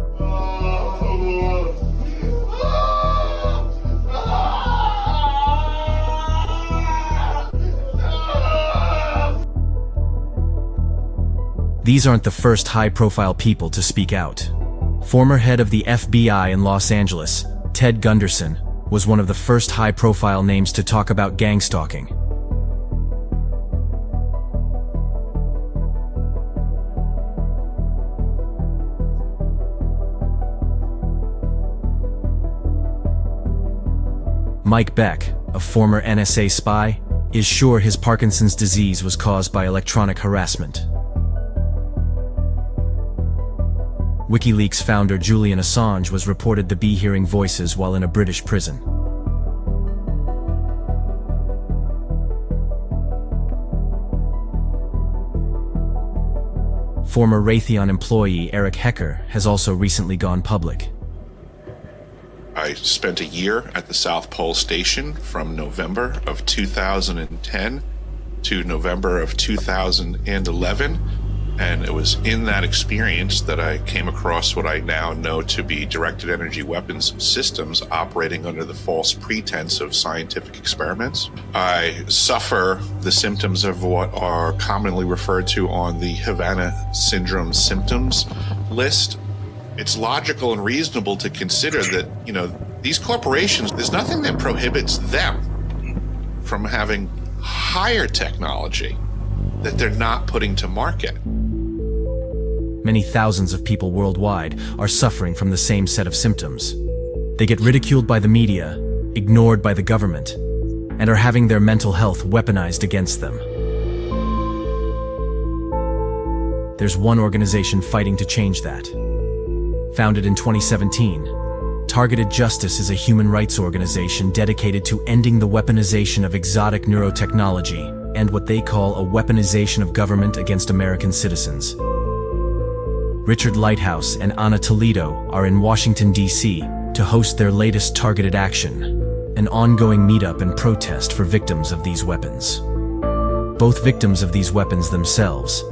These aren't the first high-profile people to speak out. Former head of the FBI in Los Angeles, Ted Gunderson, was one of the first high-profile names to talk about gang stalking. Mike Beck, a former NSA spy, is sure his Parkinson's disease was caused by electronic harassment. WikiLeaks founder Julian Assange was reported to be hearing voices while in a British prison. Former Raytheon employee Eric Hecker has also recently gone public. I spent a year at the South Pole Station from November of 2010 to November of 2011. And it was in that experience that I came across what I now know to be directed energy weapons systems operating under the false pretense of scientific experiments. I suffer the symptoms of what are commonly referred to on the Havana Syndrome symptoms list. It's logical and reasonable to consider that, these corporations, there's nothing that prohibits them from having higher technology that they're not putting to market. Many thousands of people worldwide are suffering from the same set of symptoms. They get ridiculed by the media, ignored by the government, and are having their mental health weaponized against them. There's one organization fighting to change that. Founded in 2017, Targeted Justice is a human rights organization dedicated to ending the weaponization of exotic neurotechnology and what they call a weaponization of government against American citizens. Richard Lighthouse and Anna Toledo are in Washington, D.C. to host their latest targeted action, an ongoing meetup and protest for victims of these weapons. Both victims of these weapons themselves,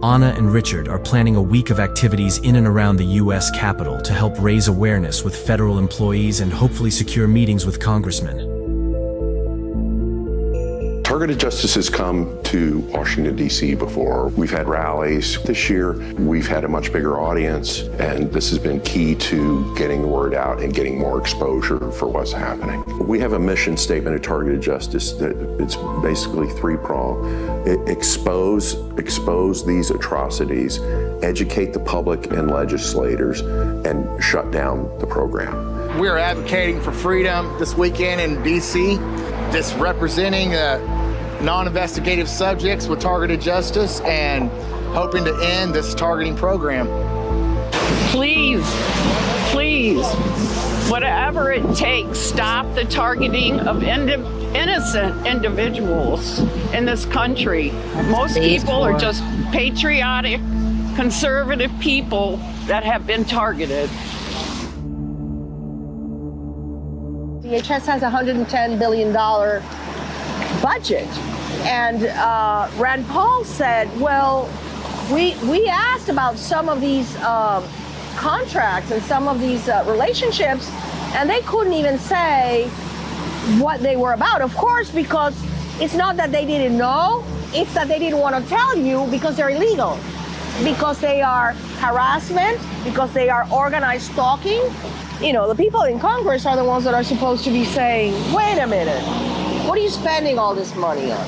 Anna and Richard are planning a week of activities in and around the U.S. Capitol to help raise awareness with federal employees and hopefully secure meetings with congressmen. Targeted Justice has come to Washington, D.C. before. We've had rallies. This year, we've had a much bigger audience, and this has been key to getting the word out and getting more exposure for what's happening. We have a mission statement at Targeted Justice that it's basically three-pronged. Expose these atrocities, educate the public and legislators, and shut down the program. We're advocating for freedom this weekend in D.C., just representing non-investigative subjects with Targeted Justice and hoping to end this targeting program. Please, whatever it takes, stop the targeting of innocent individuals in this country. Most people are just patriotic, conservative people that have been targeted. DHS has a $110 billion budget. And Rand Paul said, well, we asked about some of these contracts and some of these relationships, and they couldn't even say what they were about. Of course, because it's not that they didn't know, it's that they didn't want to tell you because they're illegal, because they are harassment, because they are organized stalking. The people in Congress are the ones that are supposed to be saying, wait a minute, what are you spending all this money on?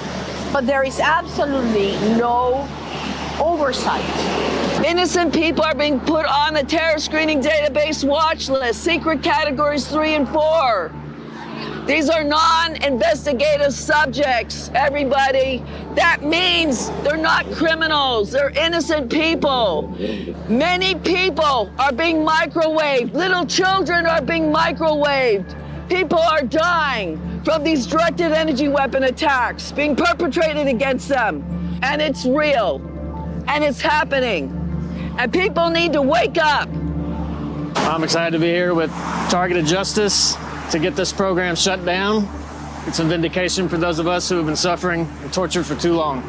But there is absolutely no oversight. Innocent people are being put on the terror screening database watch list, secret categories 3 and 4. These are non-investigative subjects, everybody. That means they're not criminals, they're innocent people. Many people are being microwaved. Little children are being microwaved. People are dying from these directed energy weapon attacks being perpetrated against them. And it's real, and it's happening. And people need to wake up. I'm excited to be here with Targeted Justice to get this program shut down. It's a vindication for those of us who have been suffering and tortured for too long.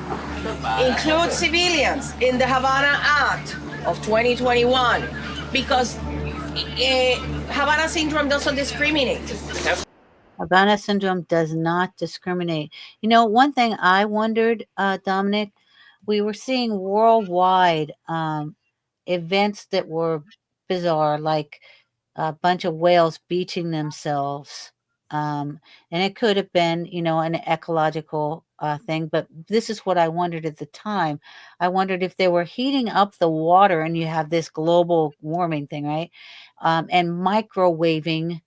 Include civilians in the Havana Act of 2021 because Havana Syndrome doesn't discriminate. Havana Syndrome does not discriminate. One thing I wondered, Dominic, we were seeing worldwide events that were bizarre, like a bunch of whales beaching themselves. And it could have been, an ecological thing, but this is what I wondered at the time. I wondered if they were heating up the water, and you have this global warming thing, right? And microwaving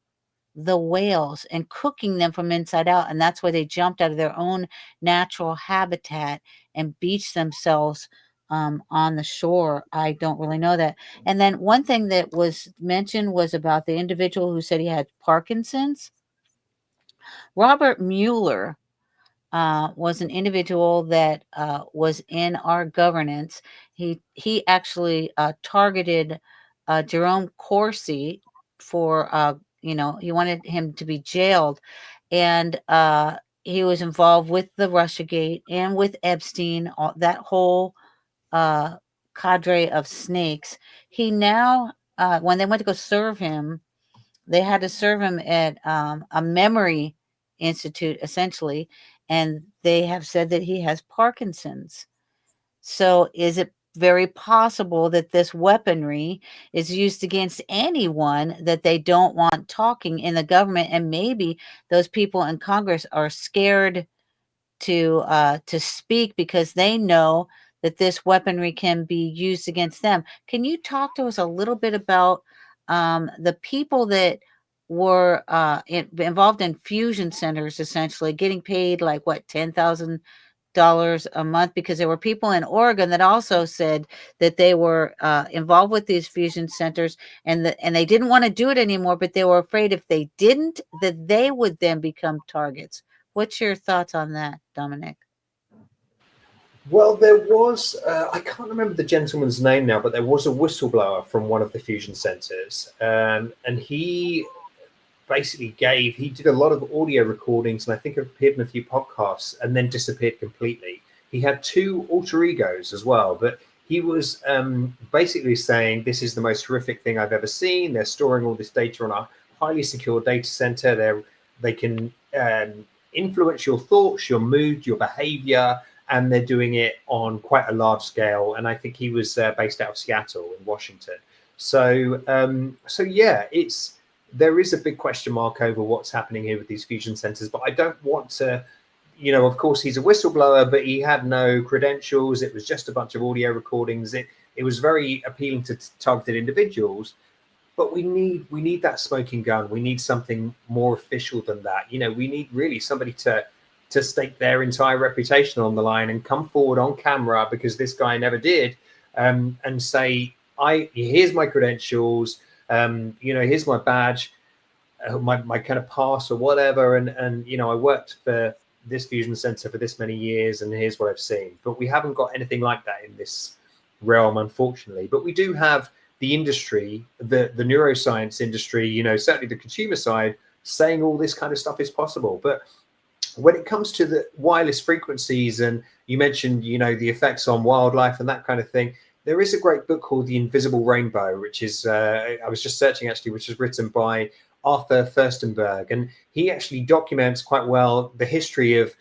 the whales and cooking them from inside out. And that's why they jumped out of their own natural habitat and beached themselves on the shore. I don't really know that. And then one thing that was mentioned was about the individual who said he had Parkinson's. Robert Mueller was an individual that was in our governance. He actually targeted Jerome Corsi for he wanted him to be jailed, and he was involved with the Russiagate and with Epstein, that whole cadre of snakes. He now, when they went to go serve him, they had to serve him at a memory institute, essentially, and they have said that he has Parkinson's. So is it very possible that this weaponry is used against anyone that they don't want talking in the government, and maybe those people in Congress are scared to speak because they know that this weaponry can be used against them? Can you talk to us a little bit about the people that were involved in fusion centers, essentially getting paid like what, $10,000 a month? Because there were people in Oregon that also said that they were involved with these fusion centers, and they didn't want to do it anymore, but they were afraid if they didn't, that they would then become targets. What's your thoughts on that, Dominic? Well, there was, I can't remember the gentleman's name now, but there was a whistleblower from one of the fusion centers. And he basically he did a lot of audio recordings, and I think appeared in a few podcasts, and then disappeared completely. He had 2 alter egos as well, but he was basically saying, this is the most horrific thing I've ever seen. They're storing all this data on a highly secure data center. They can influence your thoughts, your mood, your behavior, and they're doing it on quite a large scale. And I think he was based out of Seattle in Washington. So yeah, there is a big question mark over what's happening here with these fusion centers. But I don't want to, of course, he's a whistleblower, but he had no credentials. It was just a bunch of audio recordings. It was very appealing to targeted individuals. But we need that smoking gun. We need something more official than that. We need really somebody to stake their entire reputation on the line and come forward on camera, because this guy never did, and say, here's my credentials, here's my badge, my kind of pass or whatever, and I worked for this fusion center for this many years, and here's what I've seen. But we haven't got anything like that in this realm, unfortunately. But we do have the industry, the neuroscience industry, certainly the consumer side, saying all this kind of stuff is possible. But when it comes to the wireless frequencies, and you mentioned, the effects on wildlife and that kind of thing, there is a great book called The Invisible Rainbow, which is, I was just searching actually, which is written by Arthur Furstenberg. And he actually documents quite well the history of,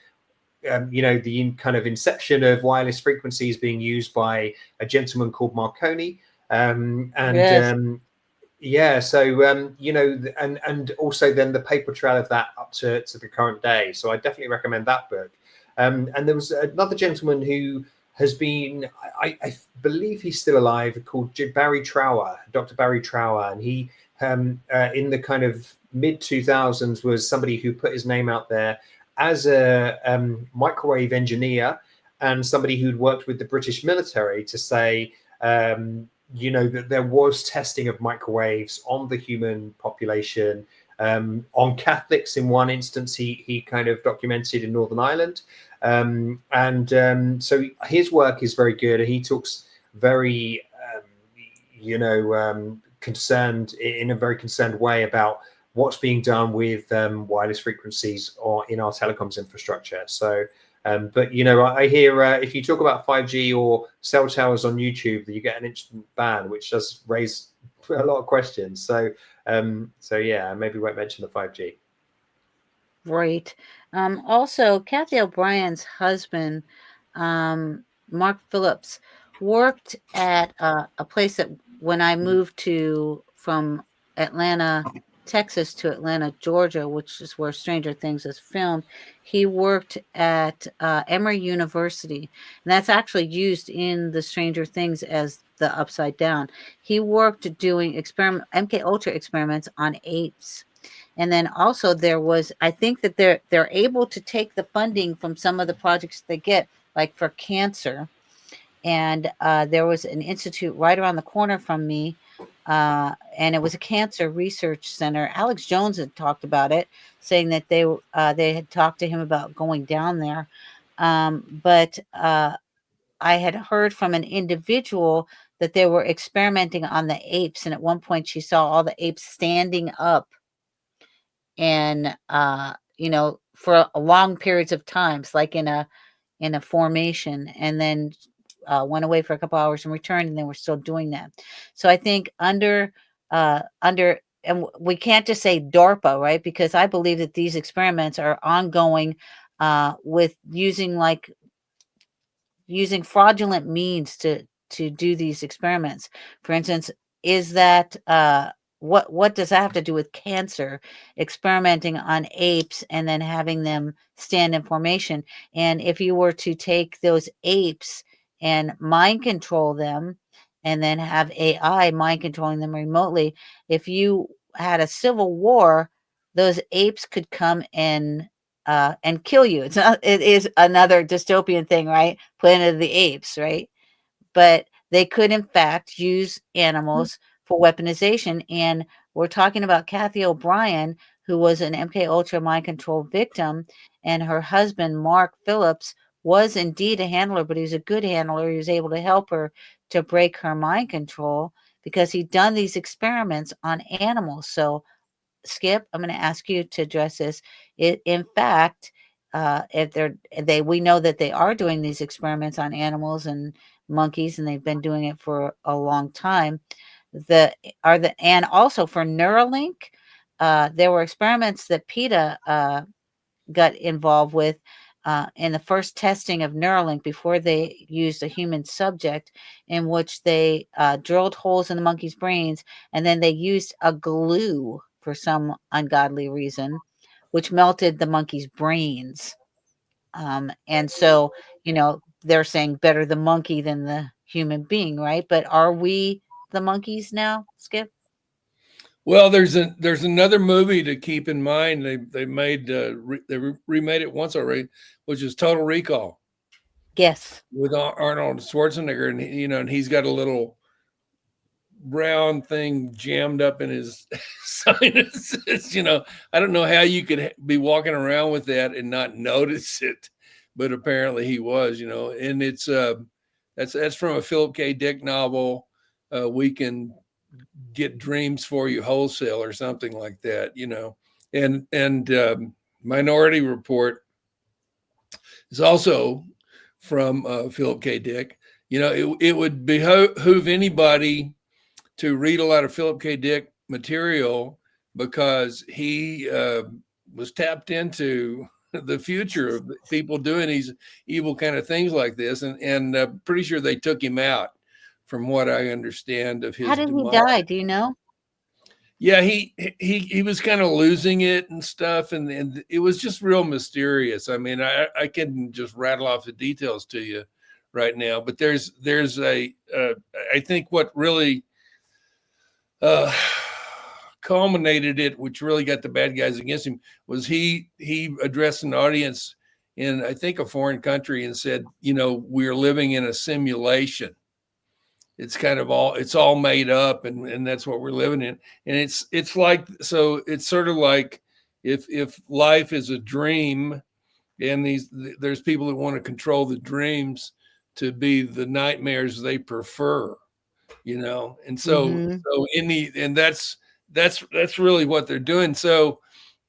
the kind of inception of wireless frequencies being used by a gentleman called Marconi. Yes. Yeah, so and also then the paper trail of that up to the current day. So I definitely recommend that book. And there was another gentleman who has been, I believe he's still alive, called Barry Trower, Dr. Barry Trower, and he in the kind of mid 2000s was somebody who put his name out there as a microwave engineer, and somebody who'd worked with the British military to say, that there was testing of microwaves on the human population, on Catholics in one instance he kind of documented in Northern Ireland. So his work is very good, and he talks very, concerned, in a very concerned way, about what's being done with wireless frequencies or in our telecoms infrastructure. So but I hear if you talk about 5G or cell towers on YouTube, that you get an instant ban, which does raise a lot of questions. So yeah, maybe won't mention the 5G. Right. Also, Kathy O'Brien's husband, Mark Phillips, worked at a place that when I moved from Atlanta, Texas to Atlanta, Georgia, which is where Stranger Things is filmed, he worked at Emory University. And that's actually used in the Stranger Things as the Upside Down. He worked doing MK Ultra experiments on apes. And then also I think that they're able to take the funding from some of the projects they get, like for cancer. And there was an institute right around the corner from me, and it was a cancer research center. Alex Jones had talked about it, saying that they had talked to him about going down there. But I had heard from an individual that they were experimenting on the apes, and at one point she saw all the apes standing up and for a long periods of times, like in a formation, and then went away for a couple hours and returned, and they were still doing that. So I think under and we can't just say DARPA, right? Because I believe that these experiments are ongoing with using fraudulent means to do these experiments. For instance, is that what does that have to do with cancer? Experimenting on apes and then having them stand in formation. And if you were to take those apes and mind control them, and then have AI mind controlling them remotely, if you had a civil war, those apes could come and kill you. It is another dystopian thing, right? Planet of the Apes, right? But they could, in fact, use animals for weaponization. And we're talking about Kathy O'Brien, who was an MK Ultra mind control victim, and her husband, Mark Phillips, was indeed a handler, but he was a good handler. He was able to help her to break her mind control because he'd done these experiments on animals. So Skip, I'm going to ask you to address this. In fact, if we know that they are doing these experiments on animals and monkeys, and they've been doing it for a long time. And also for Neuralink, there were experiments that PETA got involved with in the first testing of Neuralink before they used a human subject, in which they drilled holes in the monkey's brains, and then they used a glue for some ungodly reason, which melted the monkey's brains. And so, they're saying better the monkey than the human being, right? But are we the monkeys now, Skip? Well, there's another movie to keep in mind. They remade it once already, which is Total Recall. Yes, with Arnold Schwarzenegger, and he's got a little brown thing jammed up in his sinuses. I don't know how you could be walking around with that and not notice it, but apparently he was. And it's that's from a Philip K. Dick novel. We Can Get Dreams for You Wholesale or something like that. And Minority Report is also from Philip K. Dick. It would behoove anybody to read a lot of Philip K. Dick material, because he was tapped into the future of people doing these evil kind of things like this, and pretty sure they took him out, from what I understand of his. How did he die? Do you know? Yeah, he was kind of losing it and stuff, and it was just real mysterious. I mean, I can just rattle off the details to you right now, but there's I think what really culminated it, which really got the bad guys against him, was he addressed an audience in, I think, a foreign country, and said, we're living in a simulation. It's all made up, and that's what we're living in. And it's like, so it's sort of like if life is a dream, and there's people that want to control the dreams to be the nightmares they prefer, and so that's really what they're doing. So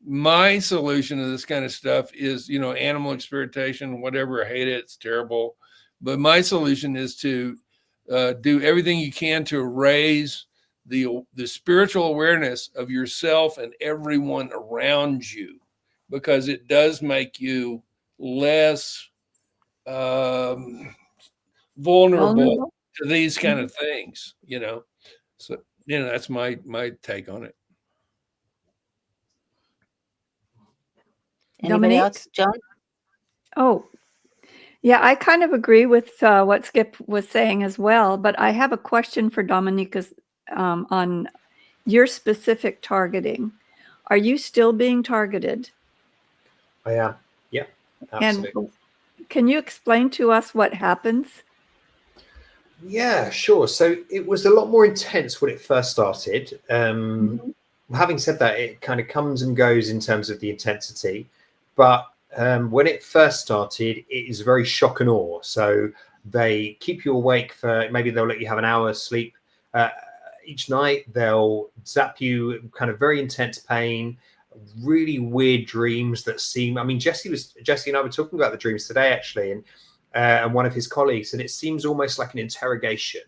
my solution to this kind of stuff is, animal experimentation, whatever. I hate it. It's terrible. But my solution is to do everything you can to raise the spiritual awareness of yourself and everyone around you, because it does make you less vulnerable to these kind of things, So, that's my take on it. Anybody else, John? Oh, yeah, I kind of agree with what Skip was saying as well, but I have a question for Dominic on your specific targeting. Are you still being targeted? I am. Yeah, absolutely. And can you explain to us what happens? Yeah, sure. So it was a lot more intense when it first started. Having said that, it kind of comes and goes in terms of the intensity. But when it first started, it is very shock and awe. So they keep you awake for maybe they'll let you have an hour's sleep each night. They'll zap you, kind of very intense pain, really weird dreams that seem. I mean, Jesse and I were talking about the dreams today actually, and one of his colleagues, and it seems almost like an interrogation.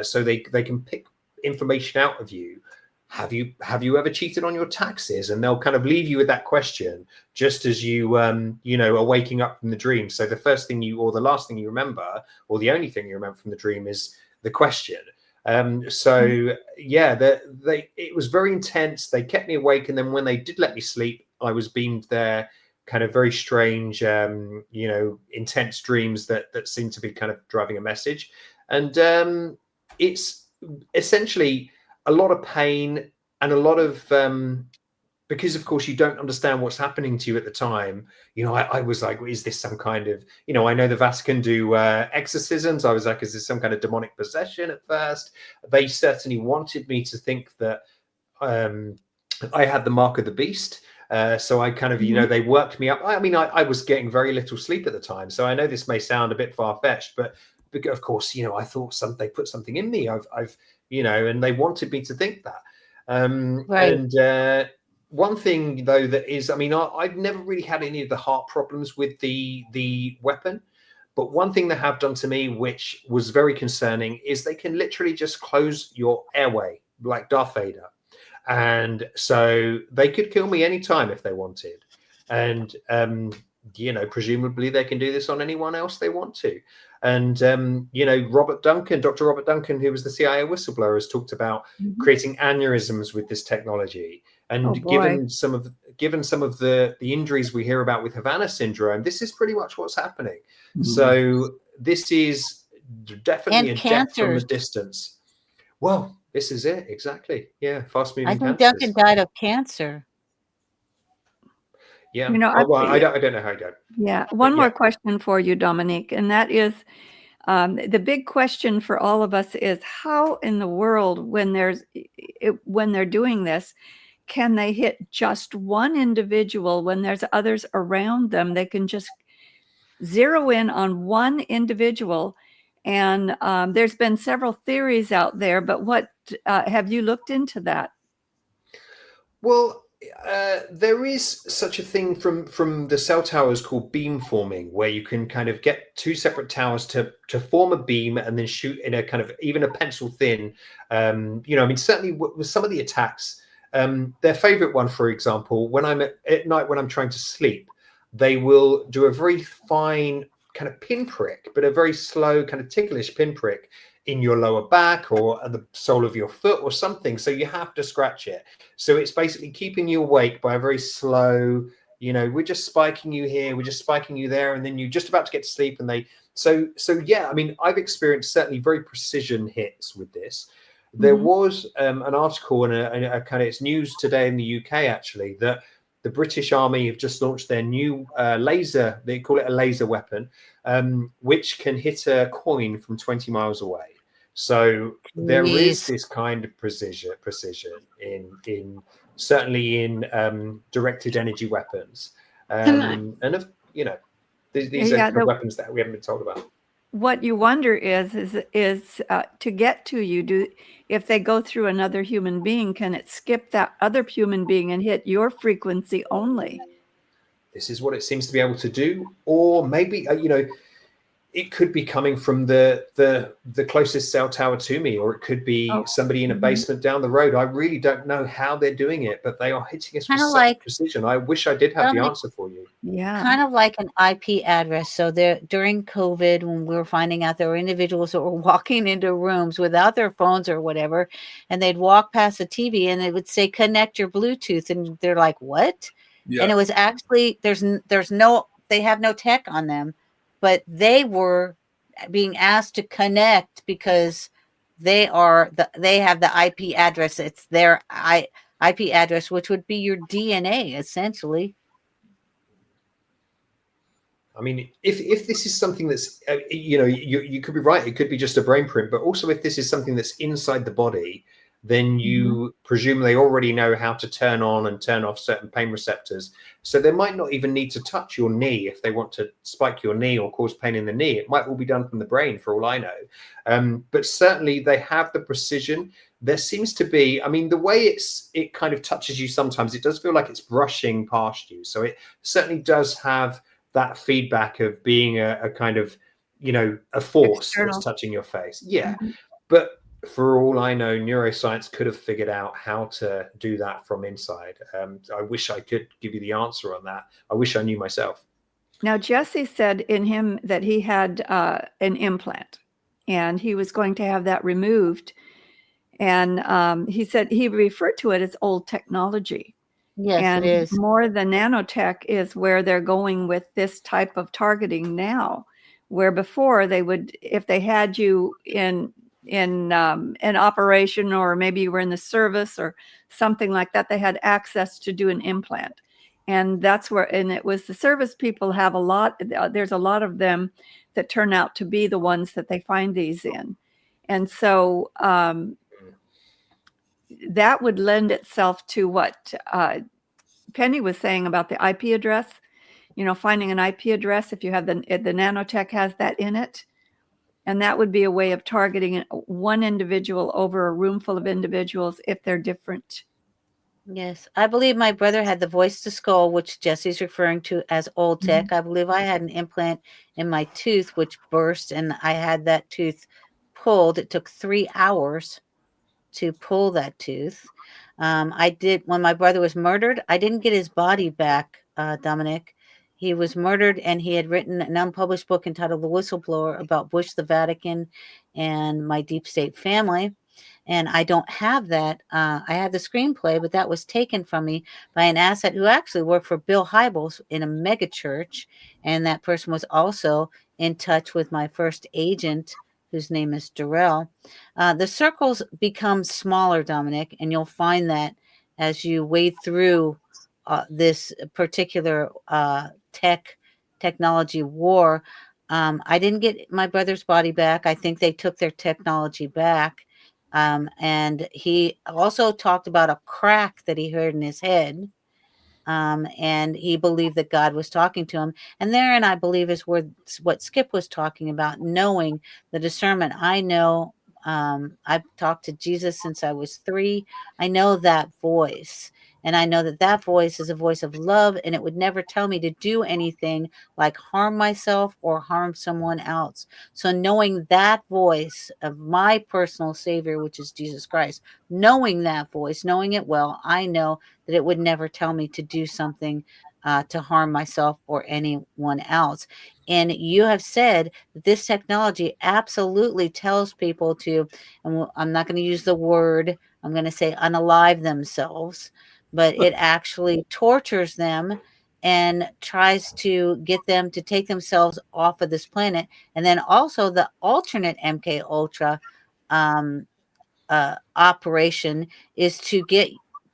So they can pick information out of you. Have you ever cheated on your taxes? And they'll kind of leave you with that question just as you are waking up from the dream. So the first thing or the last thing you remember, or the only thing you remember from the dream, is the question. It was very intense. They kept me awake, and then when they did let me sleep, I was beamed there. Kind of very strange, intense dreams that seem to be kind of driving a message. And it's essentially a lot of pain and a lot of, because of course you don't understand what's happening to you at the time. I was like, is this some kind of, I know the Vatican do exorcisms. I was like, is this some kind of demonic possession at first? They certainly wanted me to think that I had the mark of the beast. So I kind of, they worked me up. I mean, I was getting very little sleep at the time. So I know this may sound a bit far-fetched, but of course, I thought they put something in me. And they wanted me to think that. Right. And one thing though, that is, I mean, I've never really had any of the heart problems with the weapon. But one thing they have done to me, which was very concerning, is they can literally just close your airway like Darth Vader. And so they could kill me anytime if they wanted. And, presumably they can do this on anyone else they want to. And, Dr. Robert Duncan, who was the CIA whistleblower, has talked about creating aneurysms with this technology. And given some of the injuries we hear about with Havana syndrome, this is pretty much what's happening. So this is definitely And a death from the cancers. distance. Well, this is it. Exactly. Yeah. Fast moving I think cancers. Duncan died of cancer. Yeah. I don't know how he died. Yeah. One more question for you, Dominic, and that is the big question for all of us is how in the world, when they're doing this, can they hit just one individual when there's others around them? They can just zero in on one individual. And there's been several theories out there, but what have you looked into that? Well, there is such a thing from the cell towers called beamforming, where you can kind of get two separate towers to form a beam and then shoot in a kind of even a pencil thin. Certainly with some of the attacks, their favorite one, for example, when I'm at night when I'm trying to sleep, they will do a very fine kind of pinprick, but a very slow kind of ticklish pinprick in your lower back or at the sole of your foot or something. So you have to scratch it. So it's basically keeping you awake by a very slow, we're just spiking you here, we're just spiking you there, and then you're just about to get to sleep. And so yeah, I mean, I've experienced certainly very precision hits with this. There was an article in a kind of, it's news today in the UK actually, that the British Army have just launched their new laser, they call it a laser weapon, which can hit a coin from 20 miles away. So there is this kind of precision in certainly in directed energy weapons. These are weapons that we haven't been told about. What you wonder is to get to you, if they go through another human being, can it skip that other human being and hit your frequency only? This is what it seems to be able to do. Or maybe, it could be coming from the closest cell tower to me, or it could be somebody in a basement down the road. I really don't know how they're doing it, but they are hitting us with such precision. I wish I did have the answer for you. Yeah. Kind of like an IP address. So during COVID, when we were finding out there were individuals that were walking into rooms without their phones or whatever, and they'd walk past the TV and it would say, connect your Bluetooth. And they're like, what? Yeah. And it was actually, they have no tech on them, but they were being asked to connect because they have the IP address. It's their IP address, which would be your DNA, essentially. I mean, if this is something that's, you could be right. It could be just a brain print, but also if this is something that's inside the body, then you presumably already know how to turn on and turn off certain pain receptors. So they might not even need to touch your knee if they want to spike your knee or cause pain in the knee. It might all be done from the brain, for all I know. But certainly they have the precision. There seems to be, I mean, the way it kind of touches you sometimes, it does feel like it's brushing past you. So it certainly does have that feedback of being a kind of, a force that's touching your face. Yeah. But for all I know, neuroscience could have figured out how to do that from inside. I wish I could give you the answer on that. I wish I knew myself. Now, Jesse said in him that he had an implant and he was going to have that removed. And he said he referred to it as old technology. Yes, and it is. more than nanotech is where they're going with this type of targeting now, where before they would, if they had you in an operation, or maybe you were in the service or something like that, they had access to do an implant. And that's where, and it was the service people have a lot, there's a lot of them that turn out to be the ones that they find these in. And so that would lend itself to what Penny was saying about the IP address, finding an IP address if you have the nanotech has that in it. And that would be a way of targeting one individual over a room full of individuals if they're different. Yes, I believe my brother had the voice to skull, which Jesse's referring to as old tech. I believe I had an implant in my tooth, which burst, and I had that tooth pulled. It took 3 hours to pull that tooth. I did, when my brother was murdered, I didn't get his body back, Dominic. He was murdered, and he had written an unpublished book entitled The Whistleblower about Bush, the Vatican, and my deep state family. And I don't have that. I had the screenplay, but that was taken from me by an asset who actually worked for Bill Hybels in a mega church. And that person was also in touch with my first agent, whose name is Darrell. The circles become smaller, Dominic, and you'll find that as you wade through this particular technology war. I didn't get my brother's body back. I think they took their technology back. And he also talked about a crack that he heard in his head. And he believed that God was talking to him. And therein, I believe, is where what Skip was talking about, knowing the discernment. I know, I've talked to Jesus since I was 3. I know that voice. And I know that that voice is a voice of love, and it would never tell me to do anything like harm myself or harm someone else. So knowing that voice of my personal Savior, which is Jesus Christ, knowing that voice, knowing it well, I know that it would never tell me to do something to harm myself or anyone else. And you have said that this technology absolutely tells people to, and I'm not going to use the word, I'm going to say unalive themselves, but it actually tortures them and tries to get them to take themselves off of this planet. And then also the alternate MK Ultra operation is to get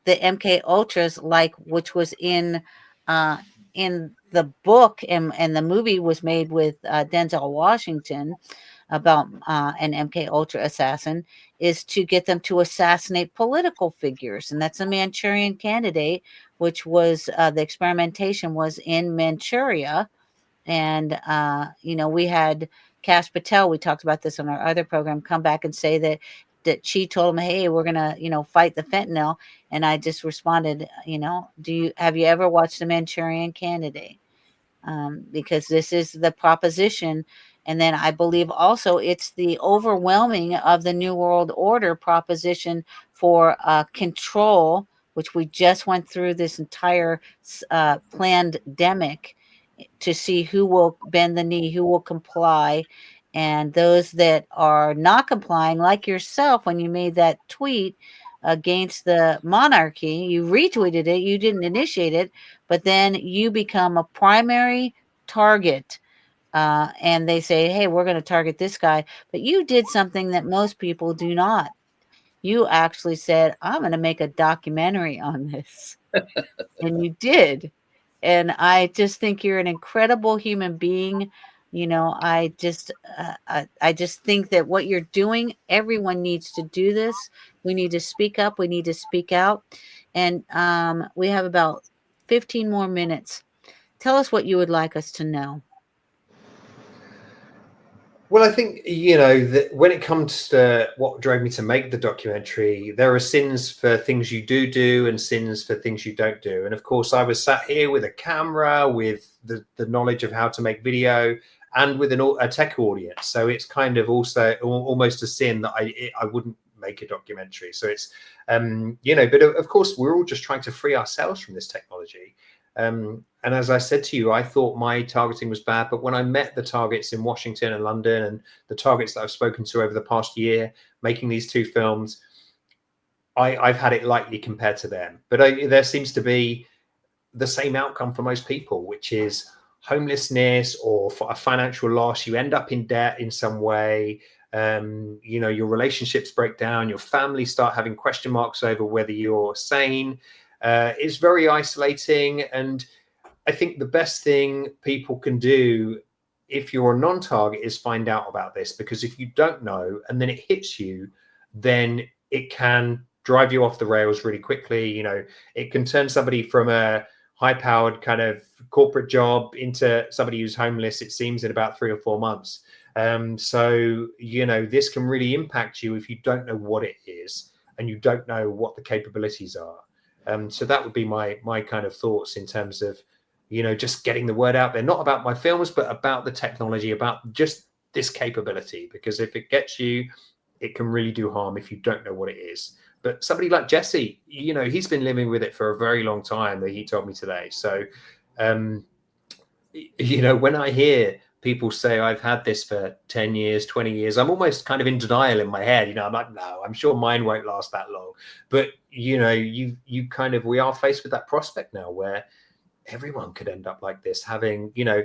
the MK Ultras, like which was in the book, and the movie was made with Denzel Washington about an MK Ultra assassin, is to get them to assassinate political figures, and that's a Manchurian Candidate, which was the experimentation was in Manchuria. And we had Cash Patel, we talked about this on our other program, come back and say that she told him, hey, we're gonna fight the fentanyl. And I just responded, have you ever watched the Manchurian Candidate? Because this is the proposition. And then I believe also it's the overwhelming of the New World Order proposition for control, which we just went through this entire pandemic to see who will bend the knee, who will comply. And those that are not complying, like yourself, when you made that tweet against the monarchy, you retweeted it, you didn't initiate it, but then you become a primary target. And they say, hey, we're going to target this guy. But you did something that most people do not. you actually said, I'm going to make a documentary on this. And you did. And I just think you're an incredible human being. You know, I just think that what you're doing, everyone needs to do this. We need to speak up. We need to speak out. And we have about 15 more minutes. Tell us what you would like us to know. Well, I think, you know, that when it comes to what drove me to make the documentary, there are sins for things you do and sins for things you don't do. And of course, I was sat here with a camera, with the knowledge of how to make video, and with a tech audience. So it's kind of also almost a sin that I wouldn't make a documentary. So it's, you know, but of course, we're all just trying to free ourselves from this technology. And as I said to you, I thought my targeting was bad, but when I met the targets in Washington and London and the targets that I've spoken to over the past year, making these two films, I've had it lightly compared to them. But there seems to be the same outcome for most people, which is homelessness or a financial loss. You end up in debt in some way. You know, your relationships break down, your family start having question marks over whether you're sane. It's very isolating. And I think the best thing people can do if you're a non-target is find out about this, because if you don't know and then it hits you, then it can drive you off the rails really quickly. You know, it can turn somebody from a high-powered kind of corporate job into somebody who's homeless, it seems, in about 3 or 4 months. So, you know, this can really impact you if you don't know what it is and you don't know what the capabilities are. So that would be my kind of thoughts in terms of, you know, just getting the word out there, not about my films, but about the technology, about just this capability, because if it gets you, it can really do harm if you don't know what it is. But somebody like Jesse, you know, he's been living with it for a very long time, that he told me today. So, you know, when I hear people say I've had this for 10 years, 20 years, I'm almost kind of in denial in my head. You know, I'm like, no, I'm sure mine won't last that long. But, you know, you kind of, we are faced with that prospect now where everyone could end up like this, having, you know,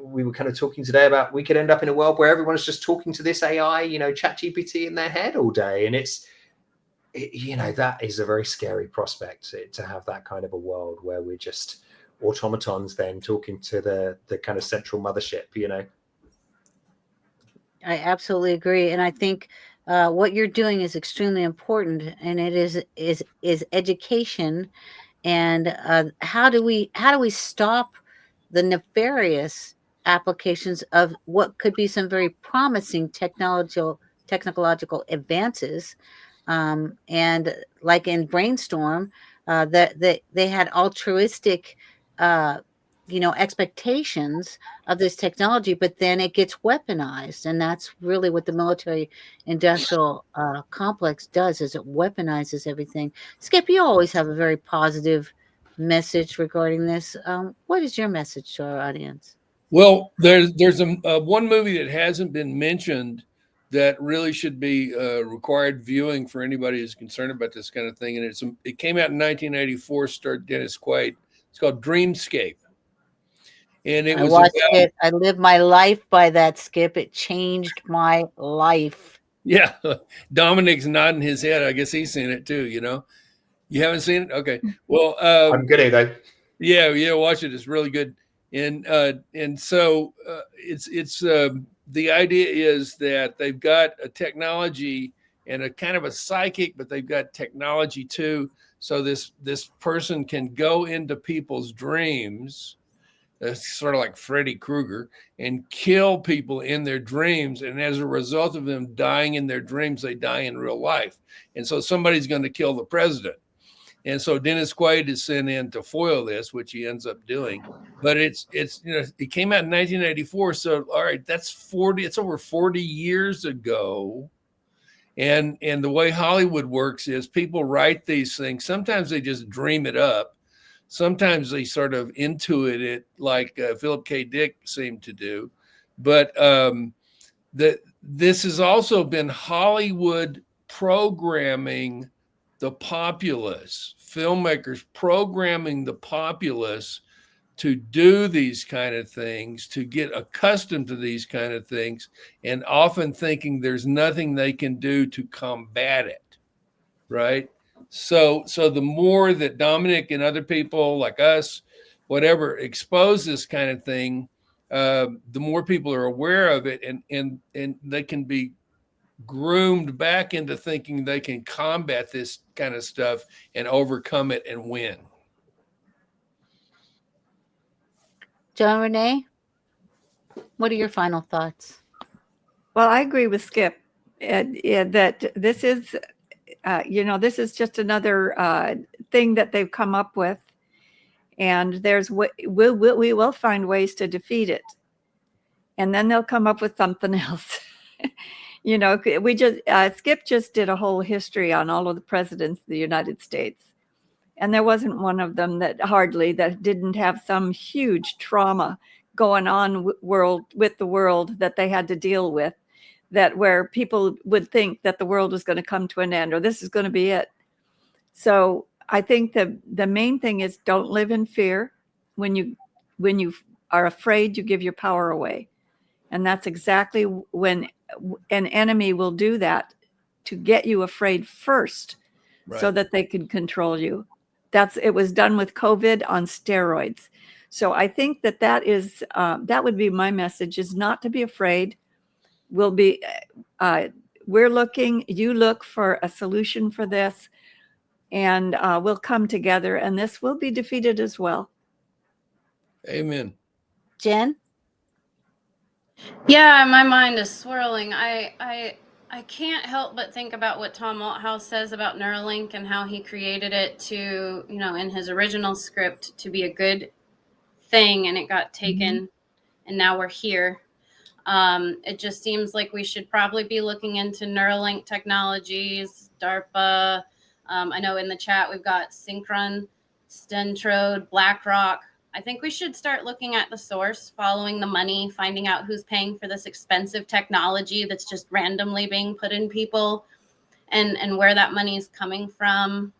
we were kind of talking today about, we could end up in a world where everyone's just talking to this AI, you know, ChatGPT in their head all day. And you know, that is a very scary prospect, to have that kind of a world where we're just automatons then talking to the kind of central mothership, you know. I absolutely agree. And I think what you're doing is extremely important, and it is education. And how do we stop the nefarious applications of what could be some very promising technological advances? And like in Brainstorm, that they had altruistic, you know, expectations of this technology, but then it gets weaponized, and that's really what the military-industrial complex does, is it weaponizes everything. Skip, you always have a very positive message regarding this. What is your message to our audience? Well, there's a one movie that hasn't been mentioned that really should be required viewing for anybody who's concerned about this kind of thing, and it came out in 1984, starred Dennis Quaid. It's called Dreamscape. And it I was watched about, it. I lived my life by that, Skip. It changed my life. yeah, Dominic's nodding his head. I guess he's seen it too, you know. You haven't seen it? Okay. Well, I'm good at that. Yeah, watch it. It's really good. And so it's the idea is that they've got a technology and a kind of a psychic, but they've got technology too. So this person can go into people's dreams, sort of like Freddy Krueger, and kill people in their dreams. And as a result of them dying in their dreams, they die in real life. And so somebody's going to kill the president. And so Dennis Quaid is sent in to foil this, which he ends up doing. But it's you know, it came out in 1984. So all right, it's over 40 years ago. And the way Hollywood works is people write these things. Sometimes they just dream it up. Sometimes they sort of intuit it, like Philip K. Dick seemed to do. But this has also been Hollywood programming the populace, filmmakers programming the populace to do these kind of things, to get accustomed to these kind of things, and often thinking there's nothing they can do to combat it. right? So the more that Dominic and other people like us, whatever, expose this kind of thing, the more people are aware of it, and they can be groomed back into thinking they can combat this kind of stuff and overcome it and win. John Renee, what are your final thoughts? Well, I agree with Skip that this is, this is just another thing that they've come up with, and we will find ways to defeat it, and then they'll come up with something else. Skip just did a whole history on all of the presidents of the United States, and there wasn't one of them that didn't have some huge trauma going on with the world that they had to deal with, that where people would think that the world was going to come to an end or this is going to be it. So I think the main thing is don't live in fear. When you are afraid, you give your power away. And that's exactly when an enemy will do that, to get you afraid first, so that they can control you. It was done with COVID on steroids. So I think that would be my message, is not to be afraid. We're looking, you look for a solution for this, and we'll come together, and this will be defeated as well. Amen. Jen? Yeah, my mind is swirling. I can't help but think about what Tom Malthouse says about Neuralink and how he created it to, in his original script, to be a good thing, and it got taken, and now we're here. It just seems like we should probably be looking into Neuralink technologies, DARPA. I know in the chat we've got Synchron, Stentrode, BlackRock. I think we should start looking at the source, following the money, finding out who's paying for this expensive technology that's just randomly being put in people, and where that money is coming from.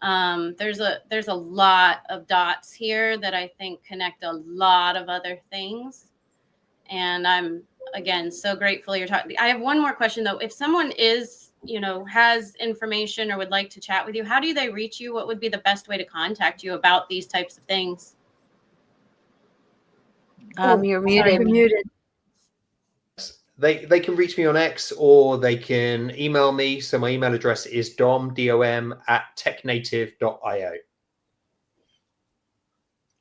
There's a lot of dots here that I think connect a lot of other things. And I'm, again, so grateful you're talking. I have one more question, though. If someone has information or would like to chat with you, how do they reach you? What would be the best way to contact you about these types of things? You're muted. Sorry, you're muted. They can reach me on X, or they can email me. So my email address is dom@technative.io.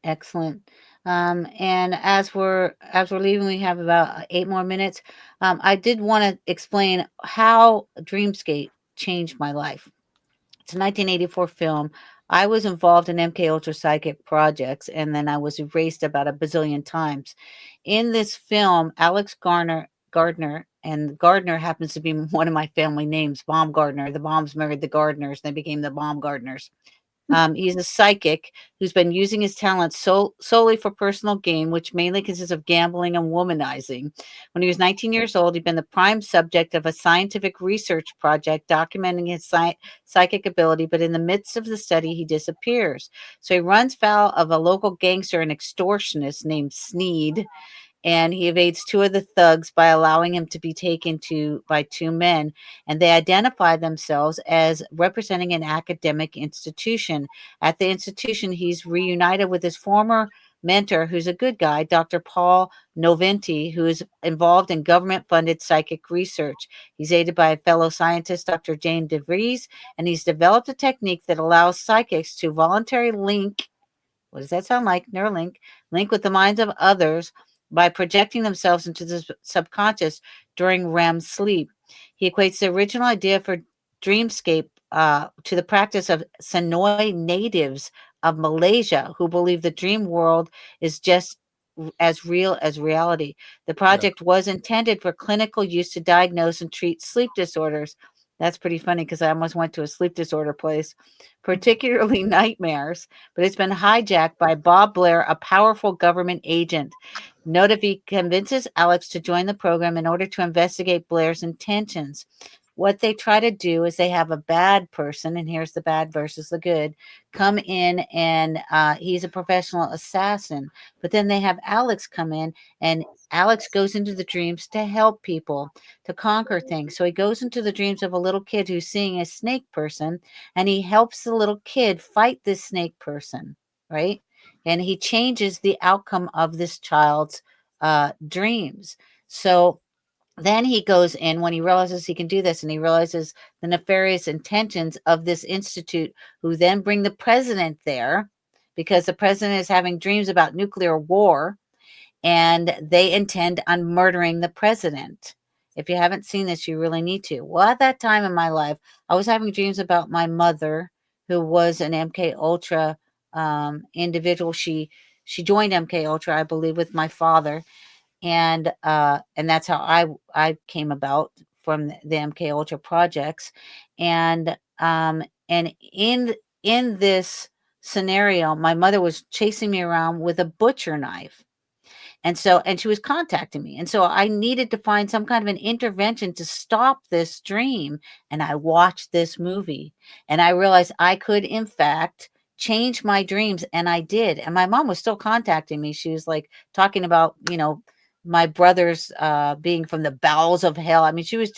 Excellent. And as we're leaving, we have about 8 more minutes. I did want to explain how Dreamscape changed my life. It's a 1984 film. I was involved in MK Ultra psychic projects, and then I was erased about a bazillion times. In this film, Alex Gardner, and Gardner happens to be one of my family names, Baumgartner. The Baums married the Gardners, and they became the Baumgartners. He's a psychic who's been using his talents solely for personal gain, which mainly consists of gambling and womanizing. When he was 19 years old, he'd been the prime subject of a scientific research project documenting his psychic ability, but in the midst of the study, he disappears. So he runs foul of a local gangster and extortionist named Sneed, and he evades 2 of the thugs by allowing him to be taken by 2 men, and they identify themselves as representing an academic institution. At the institution, he's reunited with his former mentor, who's a good guy, Dr. Paul Noventi, who is involved in government-funded psychic research. He's aided by a fellow scientist, Dr. Jane DeVries, and he's developed a technique that allows psychics to voluntarily link, what does that sound like? Neuralink, link with the minds of others by projecting themselves into the subconscious during REM sleep. He equates the original idea for Dreamscape to the practice of Senoi natives of Malaysia, who believe the dream world is just as real as reality. The project was intended for clinical use to diagnose and treat sleep disorders. That's pretty funny, because I almost went to a sleep disorder place, particularly nightmares, but it's been hijacked by Bob Blair, a powerful government agent. Note if he convinces Alex to join the program in order to investigate Blair's intentions. what they try to do is they have a bad person, and here's the bad versus the good, come in, and he's a professional assassin. But then they have Alex come in, and Alex goes into the dreams to help people to conquer things. So he goes into the dreams of a little kid who's seeing a snake person, and he helps the little kid fight this snake person, right? And he changes the outcome of this child's dreams. So then he goes in when he realizes he can do this, and he realizes the nefarious intentions of this institute, who then bring the president there because the president is having dreams about nuclear war, and they intend on murdering the president. If you haven't seen this, you really need to. Well, at that time in my life, I was having dreams about my mother, who was an MK Ultra individual. She joined MK Ultra, I believe, with my father, and that's how I came about from the MK Ultra projects, and in this scenario, my mother was chasing me around with a butcher knife. And she was contacting me. And so I needed to find some kind of an intervention to stop this dream. And I watched this movie, and I realized I could, in fact, change my dreams. And I did. And my mom was still contacting me. She was like talking about, my brothers being from the bowels of hell. I mean, she was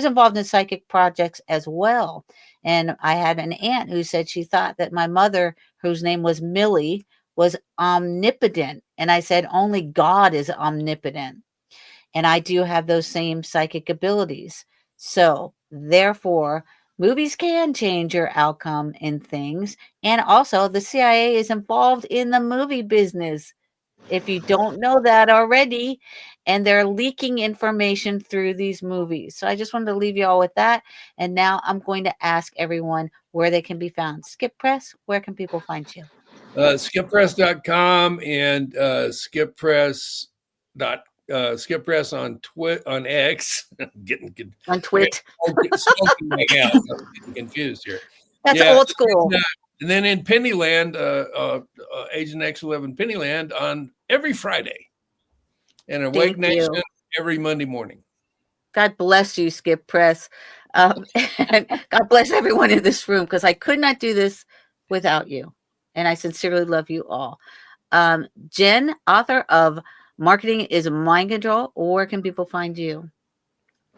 involved in psychic projects as well. And I had an aunt who said she thought that my mother, whose name was Millie, was omnipotent. And I said, only God is omnipotent. And I do have those same psychic abilities. So therefore, movies can change your outcome in things. And also, the CIA is involved in the movie business, if you don't know that already, and they're leaking information through these movies. So I just wanted to leave you all with that. And now I'm going to ask everyone where they can be found. Skip Press, where can people find you? Skippress.com and skippress on X. On Twit. Right now, so I'm getting confused here. That's old school. And then in Pennyland, Agent X11 Pennyland on every Friday, and Awake Nation every Monday morning. God bless you, Skip Press. And God bless everyone in this room, because I could not do this without you. And I sincerely love you all. Jen, author of Marketing is Mind Control, where can people find you?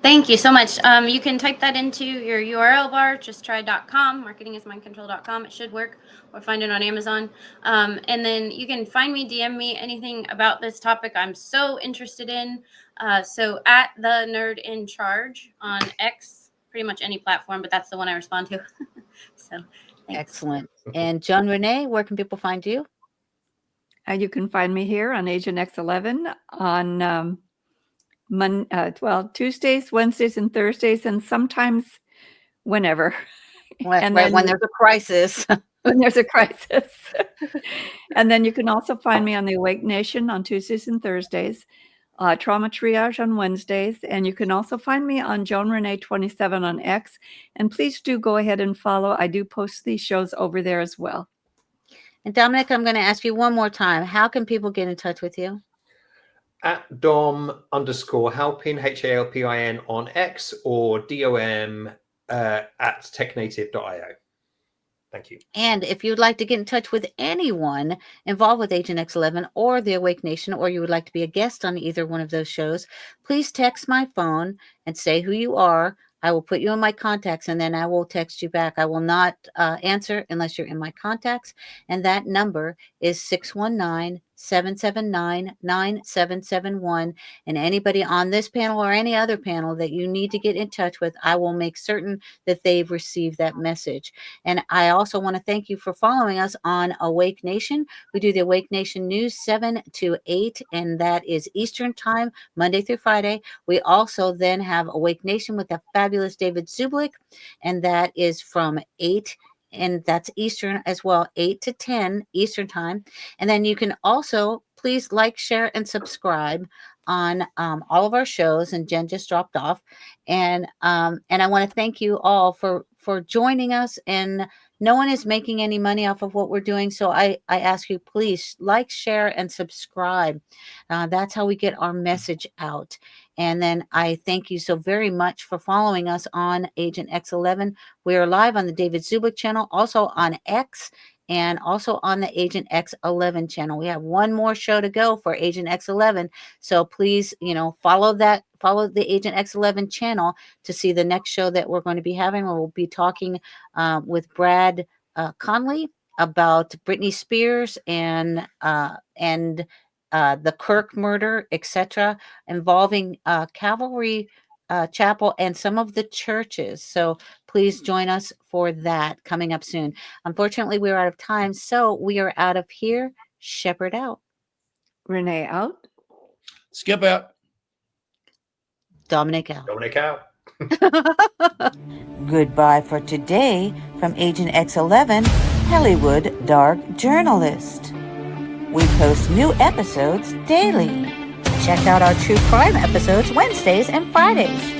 Thank you so much. You can type that into your URL bar, just try.com, marketingismindcontrol.com. It should work, or find it on Amazon. And then you can find me, DM me anything about this topic I'm so interested in. So at the Nerd in Charge on X, pretty much any platform, but that's the one I respond to. So thanks. Excellent. And John Renee, where can people find you? You can find me here on Agent X11 on Tuesdays, Wednesdays, and Thursdays, and sometimes whenever. When there's a crisis. When there's a crisis. And then you can also find me on the Awake Nation on Tuesdays and Thursdays, Trauma Triage on Wednesdays, and you can also find me on Joan Renee 27 on X. And please do go ahead and follow. I do post these shows over there as well. And Dominic, I'm going to ask you one more time. How can people get in touch with you? At Dom_Halpin, HALPIN on X, or DOM at technative.io. Thank you. And if you'd like to get in touch with anyone involved with Agent X11 or the Awake Nation, or you would like to be a guest on either one of those shows, please text my phone and say who you are. I will put you in my contacts, and then I will text you back. I will not answer unless you're in my contacts. And that number is 619-779-9771. And anybody on this panel or any other panel that you need to get in touch with, I will make certain that they've received that message. And I also want to thank you for following us on Awake Nation. We do the Awake Nation News 7 to 8, and that is Eastern Time, Monday through Friday. We also then have Awake Nation with the fabulous David Zublik, and that is from 8, and that's Eastern as well, 8 to 10 Eastern Time. And then you can also please like, share, and subscribe on all of our shows. And Jen just dropped off. And I want to thank you all for joining us. And no one is making any money off of what we're doing. So I ask you, please like, share, and subscribe. That's how we get our message out. And then I thank you so very much for following us on Agent X11. We are live on the David Zubik channel, also on X, and also on the Agent X11 channel. We have one more show to go for Agent X11. So please, follow the Agent X11 channel to see the next show that we're going to be having. We'll be talking with Brad Conley about Britney Spears and the Kirk murder, etc., involving Calvary Chapel and some of the churches. So please join us for that coming up soon. Unfortunately, we're out of time, so we are out of here. Shepherd out. Renee out. Skip out. Dominic out. Dominic out. Goodbye for today from Agent X11, Hollywood Dark Journalist. We post new episodes daily. Check out our true crime episodes Wednesdays and Fridays.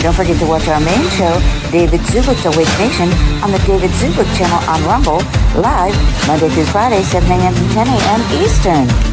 Don't forget to watch our main show, David Zubik's Awake Nation, on the David Zubik channel on Rumble, live Monday through Friday, 7 a.m. to 10 a.m. Eastern.